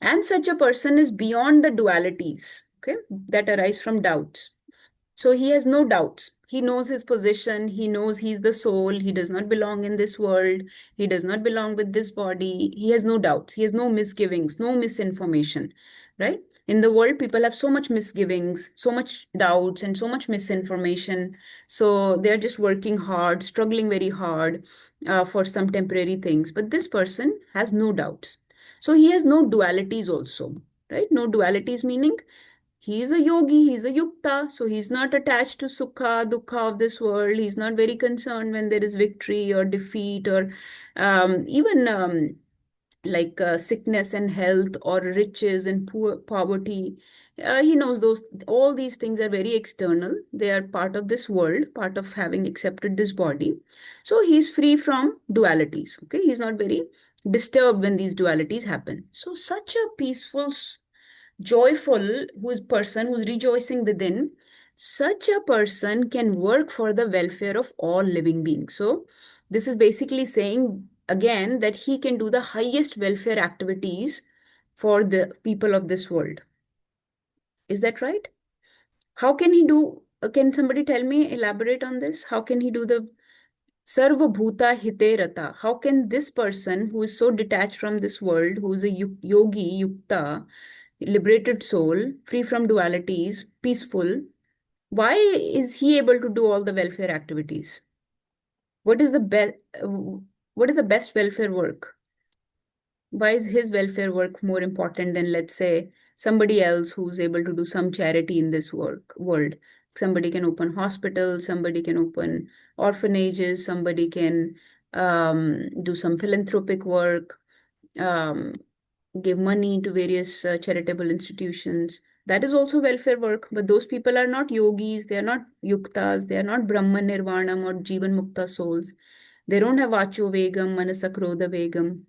And such a person is beyond the dualities, okay, that arise from doubts. So he has no doubts. He knows his position. He knows he's the soul. He does not belong in this world. He does not belong with this body. He has no doubts. He has no misgivings, no misinformation, right? In the world, people have so much misgivings, so much doubts, and so much misinformation. So they're just working hard, struggling very hard for some temporary things. But this person has no doubts. So he has no dualities also, right? No dualities meaning he is a yogi, he's a yukta, so he's not attached to sukha, dukkha of this world. He's not very concerned when there is victory or defeat or even like sickness and health or riches and poverty. He knows all these things are very external. They are part of this world, part of having accepted this body. So he's free from dualities. Okay, he's not very disturbed when these dualities happen. So such a peaceful, joyful person who's rejoicing within, such a person can work for the welfare of all living beings. So this is basically saying again that he can do the highest welfare activities for the people of this world. Is that right? How can he do, can somebody tell me, elaborate on this? How can he do the Sarva Bhuta Hite Rata? How can this person who is so detached from this world, who is a yogi, yukta, liberated soul, free from dualities, peaceful, why is he able to do all the welfare activities? What is the best? What is the best welfare work? Why is his welfare work more important than, let's say, somebody else who's able to do some charity in this world? Somebody can open hospitals, somebody can open orphanages, somebody can do some philanthropic work, um, give money to various charitable institutions. That is also welfare work, but those people are not yogis, they are not yuktas, they are not Brahman Nirvanam or Jivan Mukta souls. They don't have Vacho Vegam, Manasa Krodha Vegam.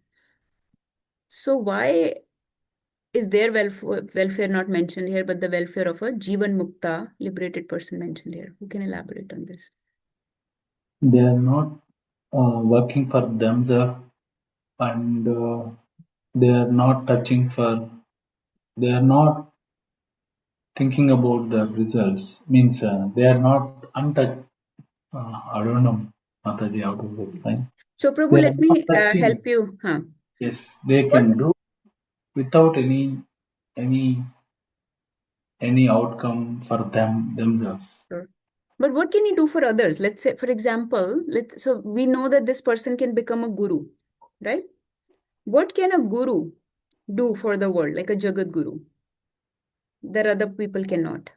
So why is their welfare not mentioned here, but the welfare of a Jivan Mukta, liberated person mentioned here? Who can elaborate on this? They are not working for themselves and they are not they are not thinking about the results. Means they are not untouched. I don't know, Mataji, how to explain. So, Prabhu, They are let not me touching. help you. Huh. Yes, they What? can do without any any outcome for themselves. Sure. But what can you do for others? Let's say, for example, so we know that this person can become a guru, right? What can a guru do for the world, like a Jagat Guru, that other people cannot?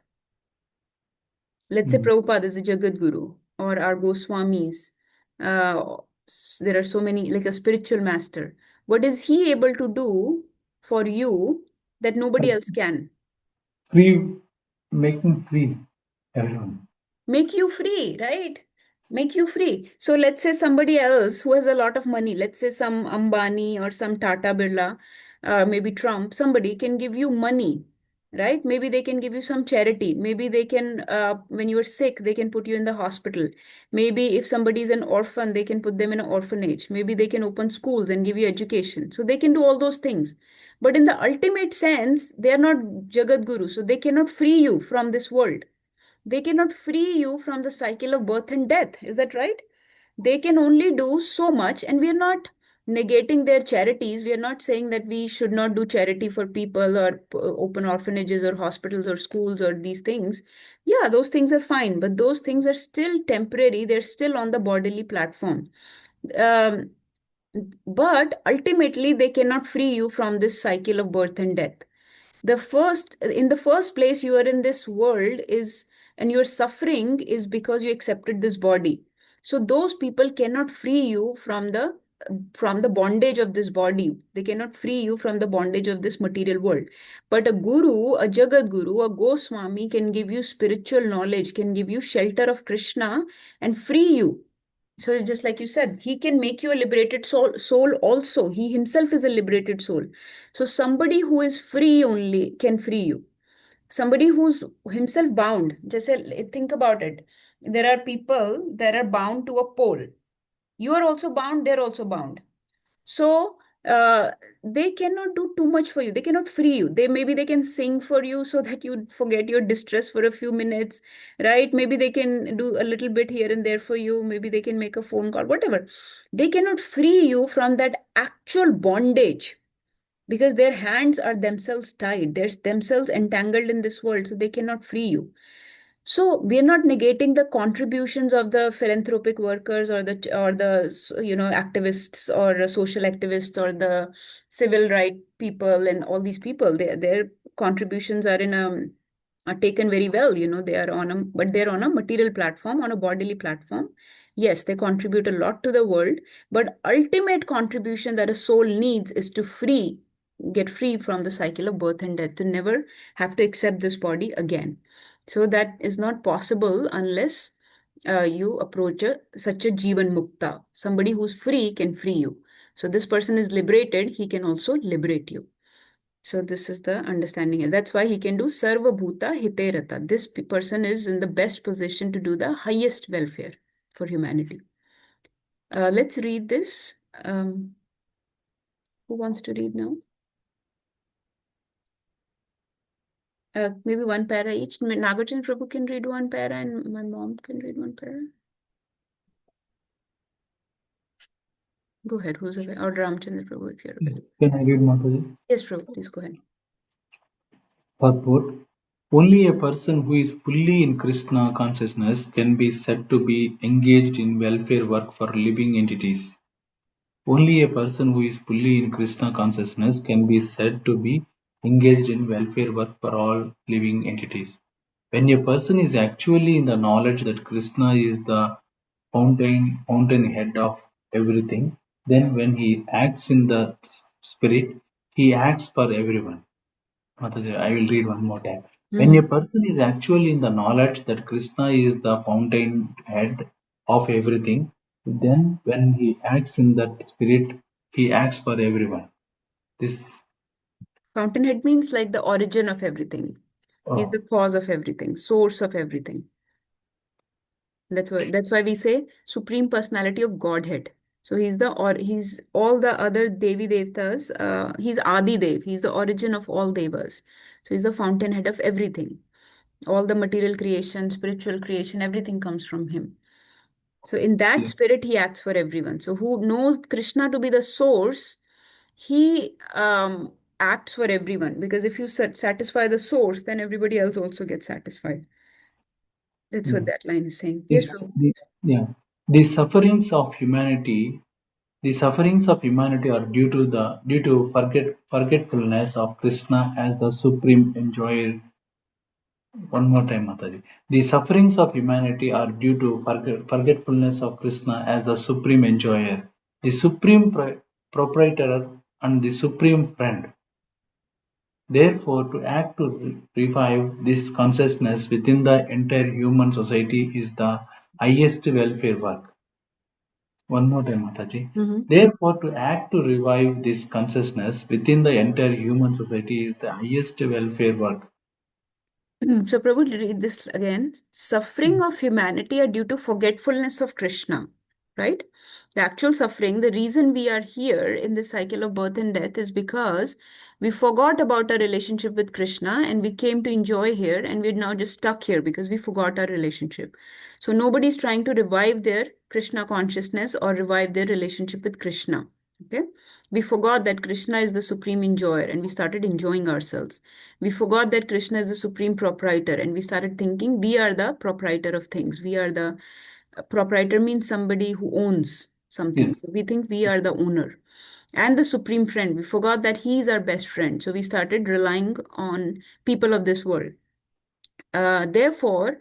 Let's say Mm. Prabhupada is a Jagat Guru, or our Goswamis. There are so many, like a spiritual master. What is he able to do for you that nobody else can? Free, making free everyone. Make you free, right? Make you free. So let's say somebody else who has a lot of money, let's say some Ambani or some Tata Birla, maybe Trump, somebody can give you money, right? Maybe they can give you some charity. Maybe they can, when you're sick, they can put you in the hospital. Maybe if somebody is an orphan, they can put them in an orphanage. Maybe they can open schools and give you education. So they can do all those things. But in the ultimate sense, they are not Jagat Guru. So they cannot free you from this world. They cannot free you from the cycle of birth and death. Is that right? They can only do so much, and we are not negating their charities. We are not saying that we should not do charity for people or open orphanages or hospitals or schools or these things. Yeah, those things are fine, but those things are still temporary. They're still on the bodily platform. Um, but ultimately, they cannot free you from this cycle of birth and death. In the first place, you are in this world is, and your suffering is because you accepted this body. So those people cannot free you from the bondage of this body. They cannot free you from the bondage of this material world. But a guru, a Jagat Guru, a Goswami can give you spiritual knowledge, can give you shelter of Krishna and free you. So just like you said, he can make you a liberated soul also. He himself is a liberated soul. So somebody who is free only can free you. Somebody who's himself bound, just think about it. There are people that are bound to a pole. You are also bound, they're also bound. So they cannot do too much for you. They cannot free you. Maybe they can sing for you so that you forget your distress for a few minutes, right? Maybe they can do a little bit here and there for you. Maybe they can make a phone call, whatever. They cannot free you from that actual bondage because their hands are themselves tied. They're themselves entangled in this world, so they cannot free you. So we are not negating the contributions of the philanthropic workers or the activists or social activists or the civil right people and all these people. Their contributions are taken very well. They are but they're on a material platform, on a bodily platform. Yes, they contribute a lot to the world, but ultimate contribution that a soul needs is to get free from the cycle of birth and death, to never have to accept this body again. So that is not possible unless you approach such a Jivan Mukta. Somebody who's free can free you. So this person is liberated, he can also liberate you. So this is the understanding here. That's why he can do Sarva Bhuta Hiterata. This person is in the best position to do the highest welfare for humanity. Let's read this. Who wants to read now? Maybe one para each. Nagarjuna Prabhu can read one para and my mom can read one para. Go ahead. Who's available? Or Ramchandra Prabhu, if you're available. Can I read, Mataji? Yes, Prabhu, please go ahead. Purport. Only a person who is fully in Krishna consciousness can be said to be engaged in welfare work for living entities. Only a person who is fully in Krishna consciousness can be said to be engaged in welfare work for all living entities. When a person is actually in the knowledge that Krishna is the fountainhead of everything, then when he acts in the spirit, he acts for everyone. Mataji, I will read one more time. When a person is actually in the knowledge that Krishna is the fountainhead of everything, then when he acts in that spirit, he acts for everyone. This Fountainhead means like the origin of everything. He's the cause of everything, source of everything. That's why we say Supreme Personality of Godhead. So he's all the other Devi Devtas. He's Adi Dev. He's the origin of all Devas. So he's the fountainhead of everything. All the material creation, spiritual creation, everything comes from him. So in that Yes. spirit, he acts for everyone. So who knows Krishna to be the source, he acts for everyone. Because if you satisfy the source, then everybody else also gets satisfied. That's Yeah. what that line is saying. Yes, This, Prabhu. yeah. The sufferings of humanity, are due to forgetfulness of Krishna as the supreme enjoyer. One more time, Mataji. The sufferings of humanity are due to forgetfulness of Krishna as the supreme enjoyer, the supreme proprietor, and the supreme friend. Therefore, to act to revive this consciousness within the entire human society is the highest welfare work. One more time, Mataji. Therefore, to act to revive this consciousness within the entire human society is the highest welfare work. So, Prabhu, read this again. Suffering of humanity are due to forgetfulness of Krishna, right? The actual suffering, the reason we are here in this cycle of birth and death is because we forgot about our relationship with Krishna and we came to enjoy here and we're now just stuck here because we forgot our relationship. So, nobody's trying to revive their Krishna consciousness or revive their relationship with Krishna. Okay, we forgot that Krishna is the supreme enjoyer and we started enjoying ourselves. We forgot that Krishna is the supreme proprietor and we started thinking we are the proprietor of things. We are the proprietor means somebody who owns something. Yes. So we think we are the owner. And the supreme friend, we forgot that he is our best friend. So we started relying on people of this world. Therefore,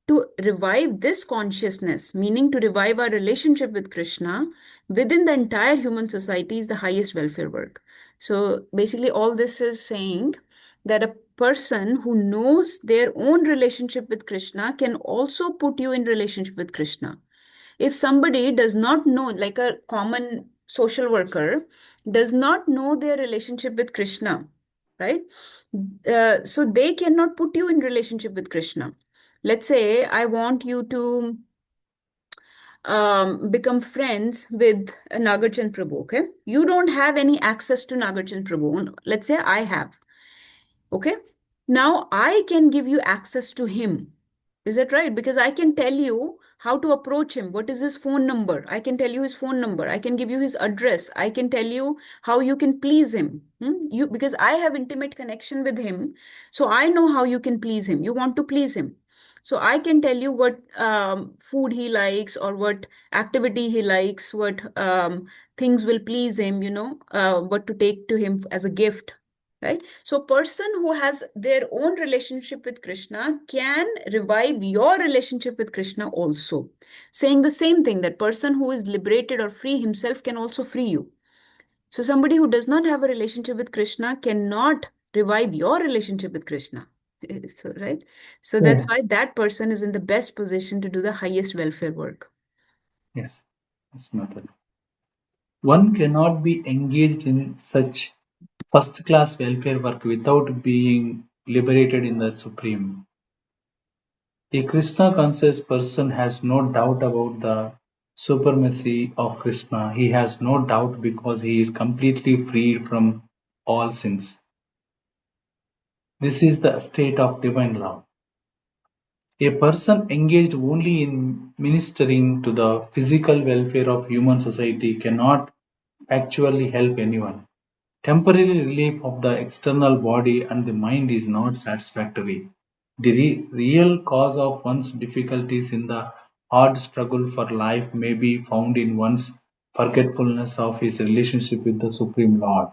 to revive this consciousness, meaning to revive our relationship with Krishna within the entire human society is the highest welfare work. So basically, all this is saying that a person who knows their own relationship with Krishna can also put you in relationship with Krishna. If somebody does not know, like a common social worker, does not know their relationship with Krishna, right? So they cannot put you in relationship with Krishna. Let's say I want you to become friends with Nagarjun Prabhu, okay? You don't have any access to Nagarjun Prabhu. Let's say I have, okay? Now I can give you access to him. Is that right? Because I can tell you how to approach him. What is his phone number? I can tell you his phone number. I can give you his address. I can tell you how you can please him. You because I have intimate connection with him, so I know how you can please him. You want to please him, so I can tell you what food he likes or what activity he likes, what things will please him. What to take to him as a gift, right? So person who has their own relationship with Krishna can revive your relationship with Krishna also, saying the same thing, that person who is liberated or free himself can also free you. So somebody who does not have a relationship with Krishna cannot revive your relationship with Krishna. So, right? So that's Yeah. why that person is in the best position to do the highest welfare work. Yes. Yes, Mataji. One cannot be engaged in such first-class welfare work without being liberated in the Supreme. A Krishna-conscious person has no doubt about the supremacy of Krishna. He has no doubt because he is completely freed from all sins. This is the state of divine love. A person engaged only in ministering to the physical welfare of human society cannot actually help anyone. Temporary relief of the external body and the mind is not satisfactory. The real cause of one's difficulties in the hard struggle for life may be found in one's forgetfulness of his relationship with the Supreme Lord.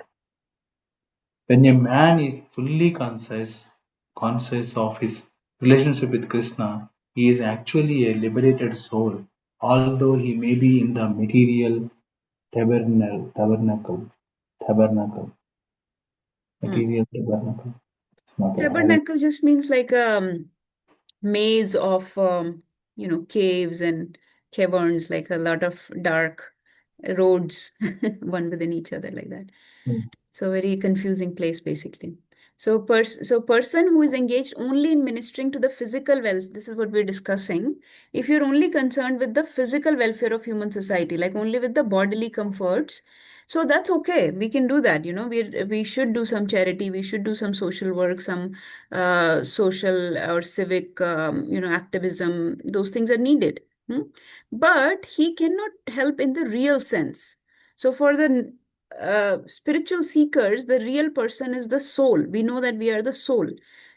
When a man is fully conscious of his relationship with Krishna, he is actually a liberated soul, although he may be in the material tabernacle. Tabernacle. Material tabernacle. It's not a Tabernacle just means like a maze of caves and caverns, like a lot of dark roads one within each other, like that. So very confusing place basically. So, person who is engaged only in ministering to the physical wealth, this is what we're discussing. If you're only concerned with the physical welfare of human society, like only with the bodily comforts, so that's okay. We can do that. We should do some charity. We should do some social work, some social or civic, activism. Those things are needed. Hmm? But he cannot help in the real sense. So for the spiritual seekers, the real person is the soul. We know that we are the soul.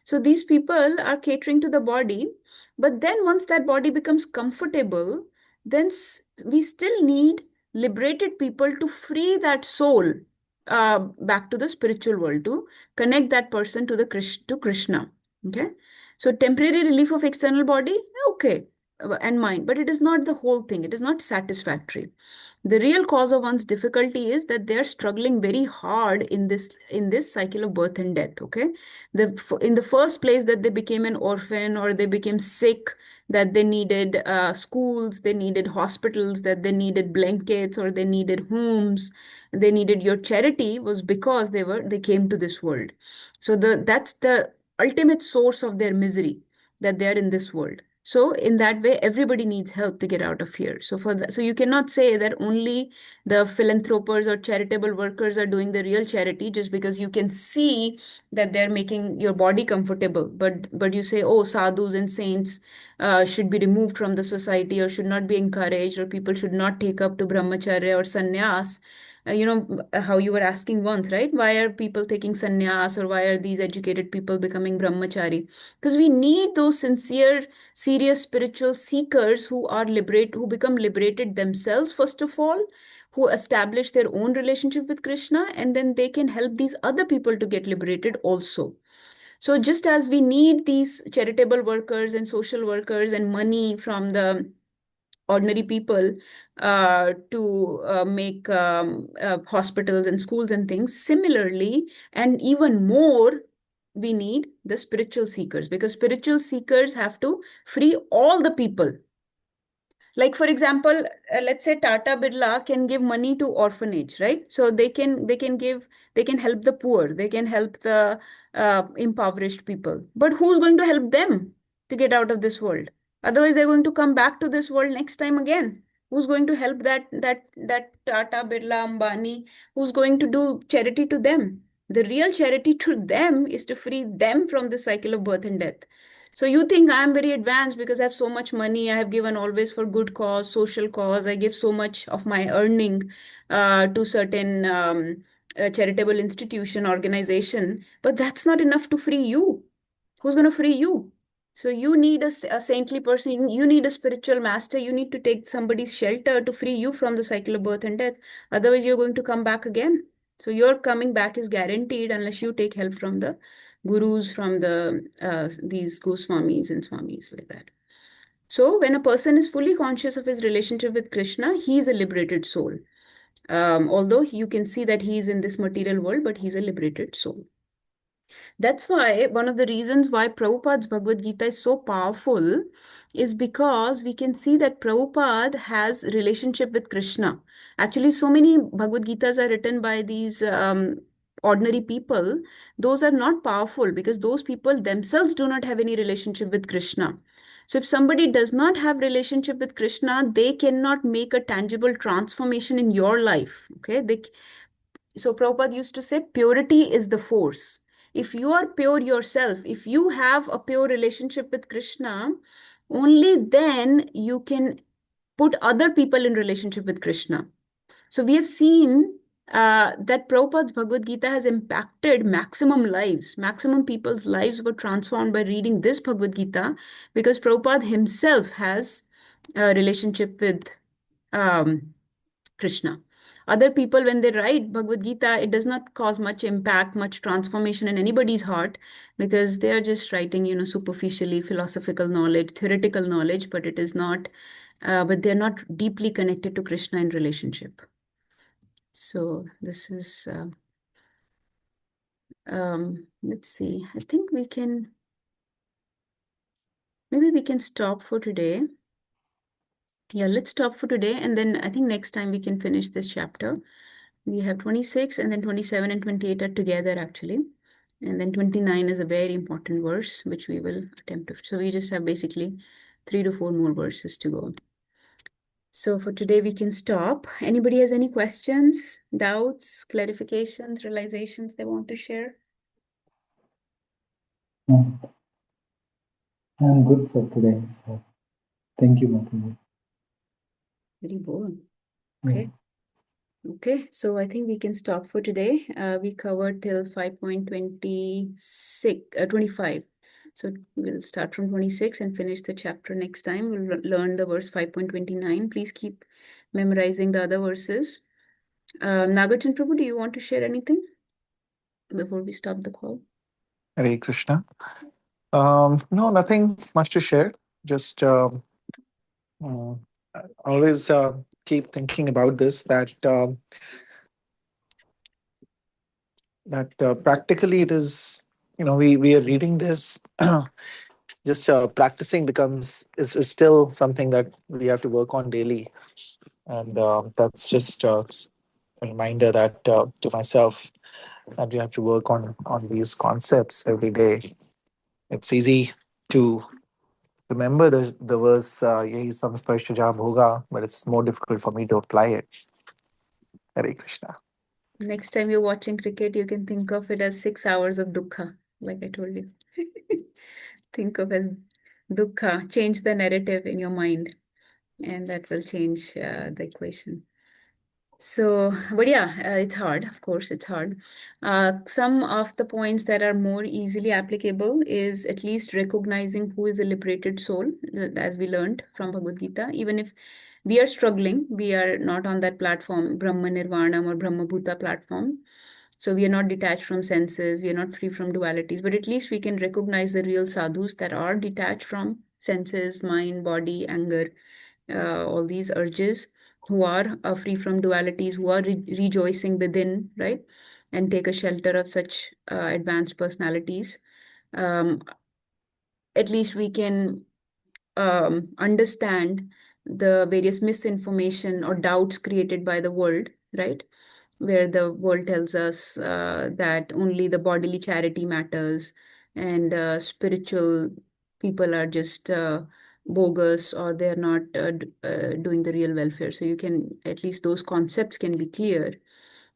So these people are catering to the body, but then once that body becomes comfortable, then we still need liberated people to free that soul back to the spiritual world, to connect that person to to Krishna. Okay, so temporary relief of external body, okay, and mind, but it is not the whole thing. It is not satisfactory. The real cause of one's difficulty is that they are struggling very hard in this cycle of birth and death. Okay, in the first place, that they became an orphan or they became sick, that they needed schools, they needed hospitals, that they needed blankets or they needed homes, they needed your charity, was because they came to this world. So that's the ultimate source of their misery, that they are in this world. So in that way, everybody needs help to get out of here. So so you cannot say that only the philanthropers or charitable workers are doing the real charity just because you can see that they're making your body comfortable. But you say, oh, sadhus and saints should be removed from the society or should not be encouraged, or people should not take up to brahmacharya or sannyas. How you were asking once, right? Why are people taking sannyas, or why are these educated people becoming brahmachari? Because we need those sincere, serious spiritual seekers who become liberated themselves, first of all, who establish their own relationship with Krishna, and then they can help these other people to get liberated also. So just as we need these charitable workers and social workers and money from the ordinary people to make hospitals and schools and things, similarly, and even more, we need the spiritual seekers, because spiritual seekers have to free all the people. Like for example, let's say Tata Birla can give money to orphanage, right? So they can help the poor, they can help the impoverished people, but who's going to help them to get out of this world? Otherwise they're going to come back to this world next time again. Who's going to help that Tata Birla Ambani? Who's going to do charity to them? The real charity to them is to free them from the cycle of birth and death. So you think I'm very advanced because I have so much money. I have given always for good cause, social cause. I give so much of my earning to certain charitable institution, organization. But that's not enough to free you. Who's going to free you? So you need a saintly person. You need a spiritual master. You need to take somebody's shelter to free you from the cycle of birth and death. Otherwise, you're going to come back again. So your coming back is guaranteed unless you take help from the gurus, from these Goswamis and Swamis, like that. So when a person is fully conscious of his relationship with Krishna, he is a liberated soul. Although you can see that he is in this material world, but he's a liberated soul. That's why one of the reasons why Prabhupada's Bhagavad Gita is so powerful is because we can see that Prabhupada has relationship with Krishna. Actually, so many Bhagavad Gitas are written by these ordinary people. Those are not powerful because those people themselves do not have any relationship with Krishna. So if somebody does not have relationship with Krishna, they cannot make a tangible transformation in your life. Okay, so Prabhupada used to say, purity is the force. If you are pure yourself, if you have a pure relationship with Krishna, only then you can put other people in relationship with Krishna. So we have seen that Prabhupada's Bhagavad Gita has impacted maximum lives. Maximum people's lives were transformed by reading this Bhagavad Gita because Prabhupada himself has a relationship with Krishna. Other people, when they write Bhagavad Gita, it does not cause much impact, much transformation in anybody's heart because they are just writing, superficially philosophical knowledge, theoretical knowledge, but it is not, but they're not deeply connected to Krishna in relationship. So this is, let's see, I think maybe we can stop for today. Yeah, let's stop for today. And then I think next time we can finish this chapter. We have 26 and then 27 and 28 are together actually. And then 29 is a very important verse, which we will attempt to. So we just have basically 3 to 4 more verses to go. So for today, we can stop. Anybody has any questions, doubts, clarifications, realizations they want to share? Mm. I'm good for today. So thank you, Mataji. Very bold. Yeah. Okay. Okay, so I think we can stop for today. We covered till 5.25. So we'll start from 26 and finish the chapter next time. We'll learn the verse 5.29. Please keep memorizing the other verses. Nagarjan Prabhu, do you want to share anything before we stop the call? Hare Krishna. No, nothing much to share. Just uh, always keep thinking about this, that practically it is, we are reading this. Just practicing is still something that we have to work on daily, and that's just a reminder that to myself, that we have to work on these concepts every day. It's easy to remember the verse "Yahi samsparsha jab hoga," but it's more difficult for me to apply it. Hare Krishna. Next time you're watching cricket, you can think of it as 6 hours of dukkha, like I told you. Think of as dukkha. Change the narrative in your mind, and that will change the equation. So, but yeah, it's hard. Of course, it's hard. Some of the points that are more easily applicable is at least recognizing who is a liberated soul, as we learned from Bhagavad Gita. Even if we are struggling, we are not on that platform, Brahma Nirvana or Brahma Bhuta platform. So we are not detached from senses, we are not free from dualities, but at least we can recognize the real sadhus that are detached from senses, mind, body, anger, all these urges, who are free from dualities, who are rejoicing within, right? And take a shelter of such advanced personalities. Um, at least we can understand the various misinformation or doubts created by the world, right? Where the world tells us that only the bodily charity matters and spiritual people are just bogus, or they're not doing the real welfare. So you can, at least those concepts can be clear,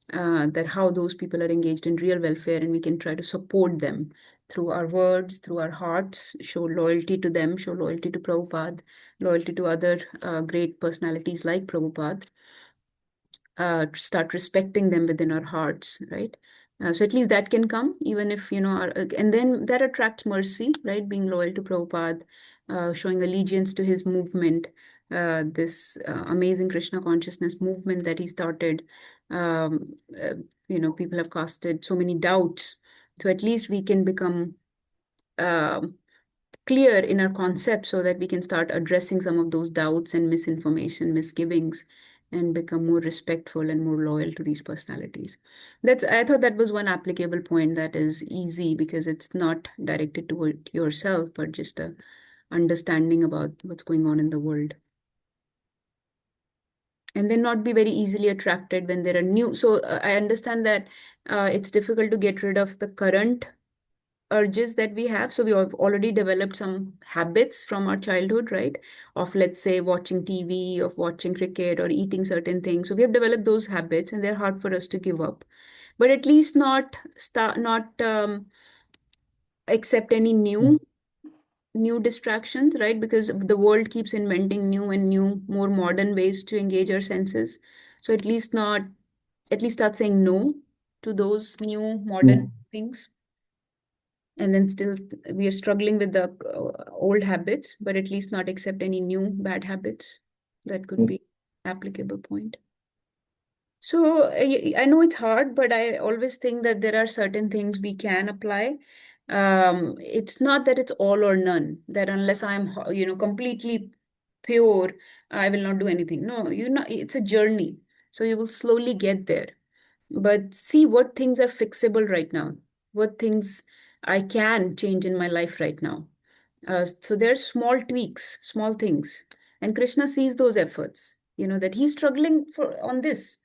that how those people are engaged in real welfare, and we can try to support them through our words, through our hearts, show loyalty to them, show loyalty to Prabhupada, loyalty to other great personalities like Prabhupada, start respecting them within our hearts, right? So at least that can come, even if, and then that attracts mercy, right? Being loyal to Prabhupada, showing allegiance to his movement, this amazing Krishna consciousness movement that he started. Um, People have casted so many doubts. So at least we can become um clear in our concept so that we can start addressing some of those doubts and misinformation, misgivings, and become more respectful and more loyal to these personalities. I thought that was one applicable point that is easy because it's not directed toward yourself, but just a understanding about what's going on in the world. And then not be very easily attracted when there are new. So I understand that it's difficult to get rid of the current urges that we have. So we have already developed some habits from our childhood, right? Of, let's say, watching TV, of watching cricket or eating certain things. So we have developed those habits and they're hard for us to give up. But at least not accept any new distractions, right? Because the world keeps inventing new and new, more modern ways to engage our senses. So at least start saying no to those new Yeah. modern things. And then still we are struggling with the old habits, but at least not accept any new bad habits. That could Yes. be applicable point. So I know it's hard, but I always think that there are certain things we can apply. It's not that it's all or none, that unless I'm, completely pure, I will not do anything. No, it's a journey. So you will slowly get there. But see what things are fixable right now, what things I can change in my life right now. So there are small tweaks, small things. And Krishna sees those efforts, that he's struggling on this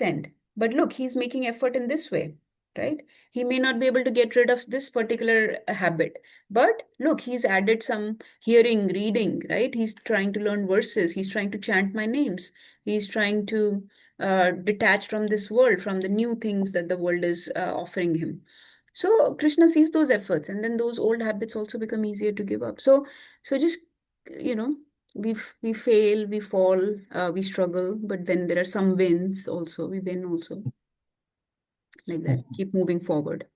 end. But look, he's making effort in this way. right? He may not be able to get rid of this particular habit, but look, he's added some hearing, reading, right? He's trying to learn verses. He's trying to chant my names. He's trying to detach from this world, from the new things that the world is offering him. So Krishna sees those efforts, and then those old habits also become easier to give up. So just, you know, we fail, we fall, we struggle, but then there are some wins also. We win also, like that. Yes. Keep moving forward.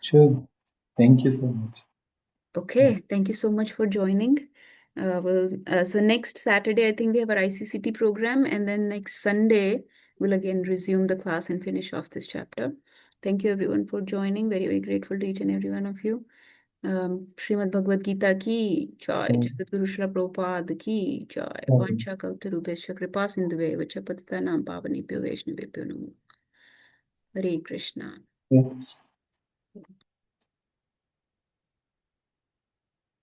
Sure. Thank you so much. Okay, thank you so much for joining. So next Saturday, I think we have our ICCT program, and then next Sunday, we'll again resume the class and finish off this chapter. Thank you everyone for joining. Very, very grateful to each and every one of you. Srimad Bhagavad Gita ki jai, Jagadguru Srila Prabhupada ki jai, Vancha Kaltarubhescha Kripa Sindhuve Vacha Patitanam Pavanebhyo Vaishnavebhyo Namo. Hare Krishna. Yes.